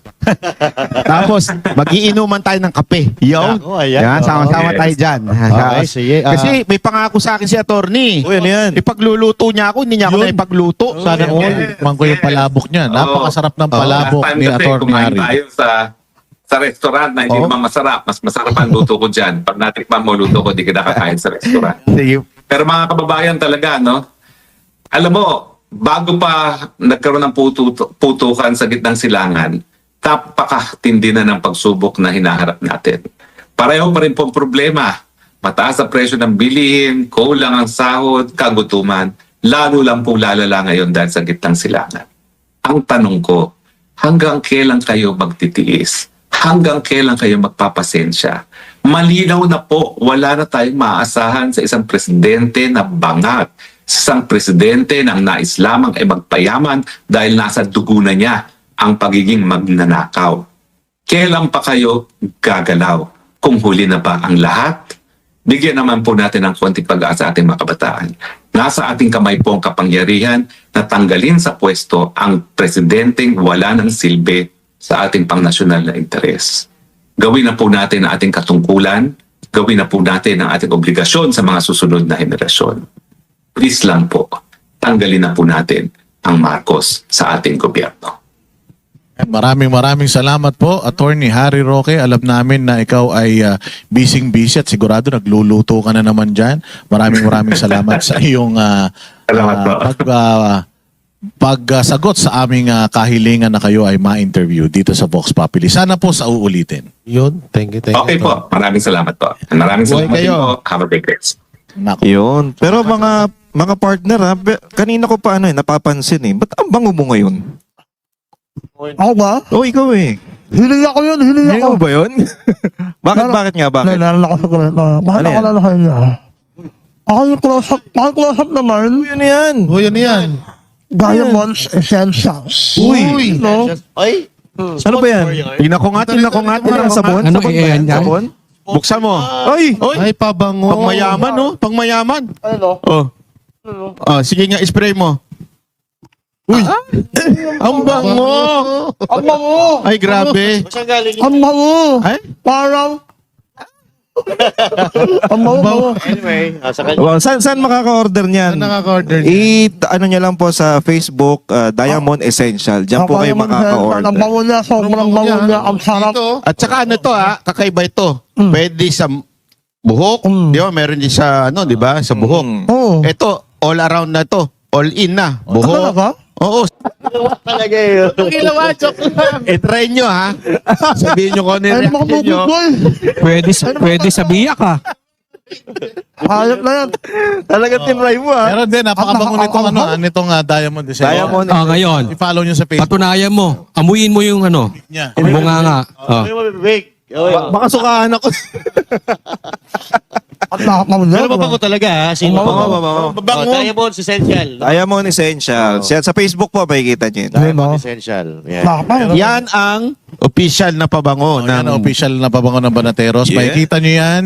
Tapos, magiinuman tayo ng kape. Yun. Yan, sama-sama tayo dyan. Okay, sige. Kasi may pangako sa akin si attorney. Uy, ano yan? Ipagluluto niya ako, hindi niya ako na ipagluto. Sana all. Mangko yung palabok niya. Napakasarap ng palabok Last time ni kasi Atty. kumain Harry. tayo sa restaurant na hindi naman masarap. Mas masarap ang luto ko dyan. Pag natikman mo luto ko, di ka nakakain sa restaurant. Sige. Pero mga kababayan talaga, no? Alam mo, bago pa nagkaroon ng putukan sa gitnang silangan, napakatindi na ng pagsubok na hinaharap natin. Pareho pa rin pong problema. Mataas ang presyo ng bilihin, kulang ang sahod, kagutuman. Lalo lang po lalala ngayon dahil sa gitnang silangan. Ang tanong ko, hanggang kailan kayo magtitiis? Hanggang kailan kayo magpapasensya? Malinaw na po, wala na tayong maaasahan sa isang presidente na bangat. Sa isang presidente na ang nais lamang ay magpayaman dahil nasa dugo na niya ang pagiging magnanakaw. Kailan pa kayo gagalaw? Kung huli na ba ang lahat? Bigyan naman po natin ng konting pag-asa sa ating mga kabataan. Nasa ating kamay po ang kapangyarihan na tanggalin sa pwesto ang presidenteng wala ng silbi sa ating pangnasyonal na interes. Gawin na po natin ang ating katungkulan, gawin na po natin ang ating obligasyon sa mga susunod na henerasyon. Please lang po, tanggalin na po natin ang Marcos sa ating gobyerno. Maraming salamat po, Atty. Harry Roque. Alam namin na ikaw ay busy at sigurado nagluluto ka na naman dyan. Maraming salamat sa iyong Salamat po. pagsagot sa aming kahilingan na kayo ay ma-interview dito sa Vox Populi. Sana po sa uulitin. Yun. Thank you. Okay po, maraming salamat po. Maraming Buhay salamat din kayo. po. Have a great day. Nako. Yun. Pero mga partner ha, kanina ko pa napapansin ba't ang bango mo ngayon? Ako ba? Oh, ikaw Hiling ako yun, hiling ako. Ikaw ba yun? bakit nga? Bakit? Nalala ko sa kwento. Bakit Ano ako yan? lalahay niya? Ako yung close up naman. Yun yan. Oh, yan yan. Diamonds Essentials. Uy. No? Ano ba yan? Tingnan ko nga. Sabon? Ano Sabon ba yan? Sabon? Buksan mo. Ay! Ay, pabango. Pangmayaman, no? Pangmayaman. Ano? Oh. Sige nga, spray mo. Uy! Ang bango! Ang bango! Ay, grabe. Ang bango! Ay? Parang... Ang bango. Well, saan makaka-order niyan? Saan nakaka-order Ano niya lang po sa Facebook, Diamond Essential. Diyan po kayo Ang makaka-order. bango niya, sobrang bango niya. Ang sarap. Dito. At saka ano to kakaiba ito. Pwede sa buhok, di ba? Meron din sa di ba? Sa buhok. Oo. Ito, all around na to. All in na. Buhok. Talaga? Oo. I-try nyo Sabihin nyo kung ano Ay, yung reaction nyo. makabukod boy. Pwede sa biyak Hayop na yan. Talaga tinry mo Pero din, napakabango nitong Diamond Essential. Diamond. ngayon, I-follow nyo sa Facebook patunayan mo. Amuyin mo yung niya. yung bunganga. Baka sukaan ako. At nakakamulo. Pero mabango talaga Sino Mabango. Diamond Essential. Diamond Essential. Sa Facebook po, makikita niyo yun. Diamond Essential. Yan. Nakakamulo. Yan ang official na pabango Yan ng ang official na pabango ng Banateros. Yeah. Makikita nyo yan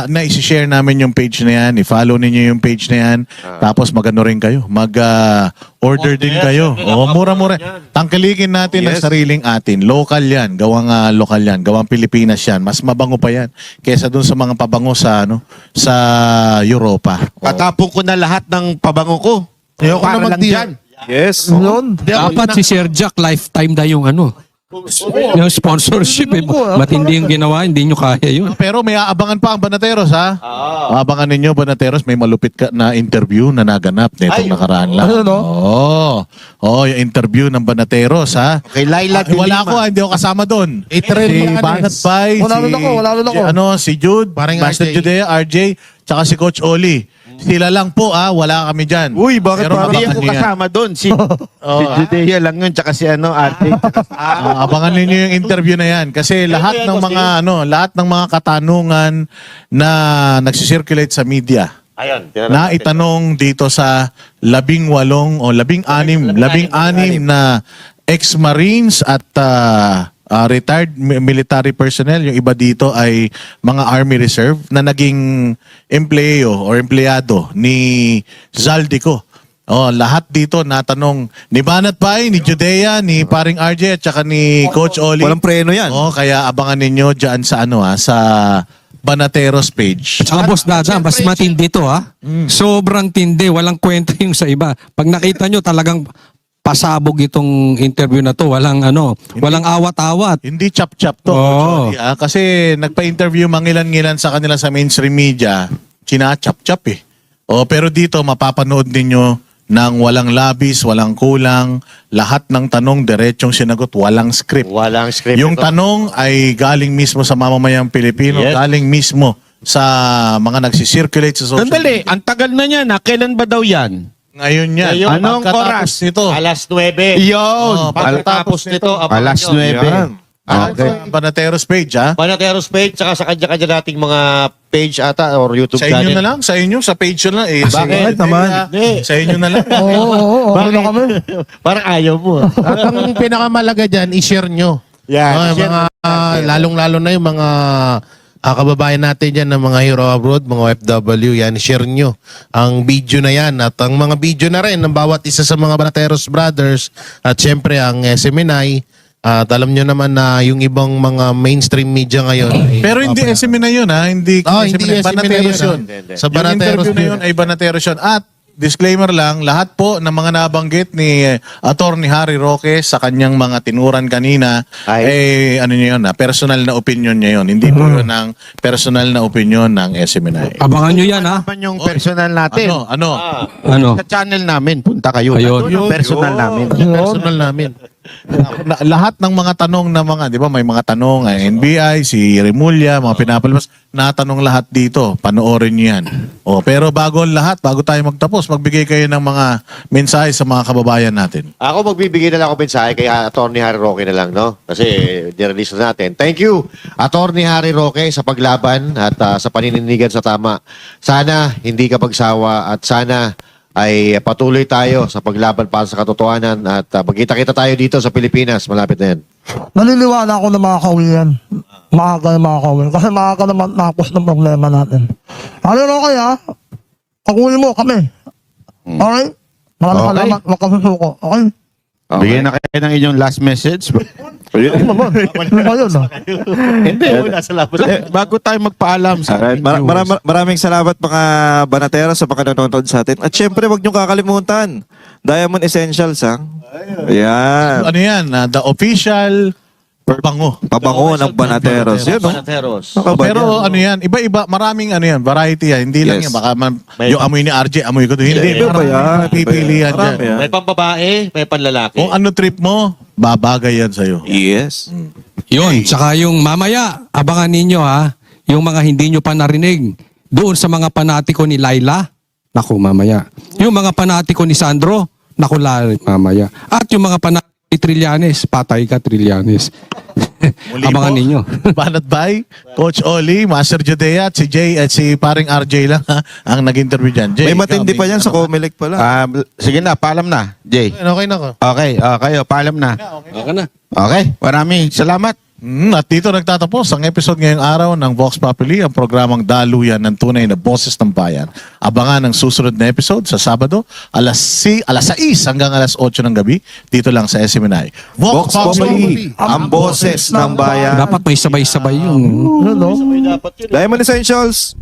na isi-share namin yung page na yan. I-follow ninyo yung page na yan. Tapos magano rin kayo. Mag-order din kayo. Mura-mura. Tangkilikin natin ang Yes. sariling atin. Local yan. Gawang lokal yan. Gawang Pilipinas yan. Mas mabango pa yan. Kesa dun sa mga pabango sa Europa. Patapon ko na lahat ng pabango ko. Ayoko Para na lang mag-deal. dyan. Yes. Yun. Dapat si Sir Jack lifetime na yung Yung sponsorship, matindi yung ginawa, hindi nyo kaya yun. Pero may aabangan pa ang Banateros, ha? Aabangan ninyo, Banateros, may malupit na interview na naganap nitong nakaraan lang. Ano, no? Oo, yung interview ng Banateros, ha? Kay Laila Wala ako, hindi ako kasama doon. April Si Llanes. Banat Bay, Wala rin ako. si Jude, Parang Master RJ. Judea, RJ, tsaka si Coach Oli. Sila lang po, wala kami dyan. Uy, bakit Pero parang- Hindi abangan ako nyo yan. kasama doon. Si Judea lang yun, tsaka si ate. Abangan ninyo yung interview na yan kasi lahat ng mga katanungan na nagsisirculate sa media Ayun. na itanong dito sa 18 o 16 na ex-marines at retired military personnel. Yung iba dito ay mga Army Reserve na naging empleyado ni Zaldico. Lahat dito natanong ni Banat Bay, ni Judea, ni Paring RJ at saka ni Coach Oli. Walang preno yan. Kaya abangan ninyo diyan sa sa Banateros page. Tsaka Boss Dada, mas matindi to ha. Sobrang tindi, walang kwenta yung sa iba. Pag nakita nyo talagang pasabog itong interview na to, walang awat-awat. Hindi chap-chap to. Oo. Coach Oli, kasi nagpa-interview mangilan-ngilan sa kanila sa mainstream media, china-chap-chap eh. Pero dito mapapanood ninyo ng walang labis, walang kulang, lahat ng tanong diretsong sinagot, walang script. Walang script. Yung ito. tanong ay galing mismo sa mamamayang Pilipino, Yes. galing mismo sa mga nagsisirculate sa social Sandali, media. ang tagal na niya. Kailan ba daw yan? Ngayon yan. Ngayon, anong Pagkatapos oras? nito? Alas 9. Yun. Pagkatapos nito, Alas 9. Yan. Okay. Banateros page, ha? Banateros page, saka sa kanya-kanya nating mga page ata or YouTube Sa inyo channel. na lang, sa inyo, sa page nyo lang. Bakit naman? Sa inyo na lang. Oo, ano na kami? Parang ayaw mo. At ang pinakamalaga dyan, i-share nyo. Yan. Mga, lalong-lalo na yung mga kababayan natin dyan ng mga hero abroad, mga OFW, yan, share nyo ang video na yan at ang mga video na rin ng bawat isa sa mga Banateros Brothers at syempre ang SMNI. At alam nyo naman na yung ibang mga mainstream media ngayon. Pero hindi SME na yun, ha? Hindi hindi SME na Banateros yun, yun. ha? Sa Yung Banateros interview na yun. yun ay Banateros yun. At disclaimer lang, lahat po ng mga nabanggit ni Attorney Harry Roque sa kanyang mga tinuran kanina ano niya yun, personal na opinion niya yun. Hindi po yun ang personal na opinion ng SMNI. Abangan nyo yan ha. Naman yung personal natin. Ano? Sa channel namin, punta kayo. Ayun. Nandun ang personal namin. Personal namin. Lahat ng mga tanong na mga, di ba, may mga tanong, NBI, si Remulla, mga pinapalabas, natanong lahat dito. Panoorin niyo yan. Pero bago tayo magtapos, magbigay kayo ng mga mensahe sa mga kababayan natin. Ako magbibigay na lang ako mensahe kay Atty. Harry Roque na lang, no? Kasi nirelease na natin. Thank you, Atty. Harry Roque, sa paglaban at sa panininigan sa tama. Sana hindi ka pagsawa at sana ay patuloy tayo sa paglaban para sa katotohanan at magkita-kita tayo dito sa Pilipinas. Malapit na yan. Naniniwala ako na makakawian. Maaga na makakawian. Kasi maaga naman tapos ng problema natin. Ano kaya? Pag-uli mo kami. Okay? Maraming Okay. salamat. Huwag kang susuko. Okay? Bigyan na kayo ng inyong last message. Ano ba yun? Hindi. Bago tayo magpaalam sa Alright. Maraming salamat mga Banateros sa pagkanonood sa atin. At syempre, wag niyong kakalimutan. Diamond Essentials, ha? Ayan. Ano yan? The official pabango. Pabango ng Banateros. Yun, no? Banateros. Pero ano yan, iba-iba, maraming ano yan, variety yan. Hindi lang Yes. yan, baka yung amoy ni RJ, amoy ko to. Hindi, Iba ba yan? pipilihan Marami yan. yan. May pambabae, may panlalaki. Kung ano trip mo, babagay yan sa'yo. Yes. Yun, tsaka yung mamaya, abangan ninyo ha, yung mga hindi nyo pa narinig, doon sa mga panatiko ni Laila, naku mamaya. Yung mga panatiko ni Sandro, naku mamaya. At yung mga panatiko ni Trillanes, patay ka Trillanes. Muli Abangan po, ninyo. Banat Bay, Coach Oli, Master Judea, at si Jay at si paring RJ lang ha, ang nag-interview dyan. Jay, May matindi ikaw, pa yan sa Comelec pala. sige na, paalam na. Jay. Okay na ko. Okay, kayo, paalam na. Okay na. Okay, maraming salamat. At dito nagtatapos ang episode ngayong araw ng Vox Populi, ang programang daluyan ng tunay na boses ng bayan. Abangan ang susunod na episode sa Sabado, alas 6 hanggang alas 8 ng gabi, dito lang sa SMNI. Vox Populi, ang boses ng bayan. Dapat may sabay-sabay yun. Ano? Diamond Essentials.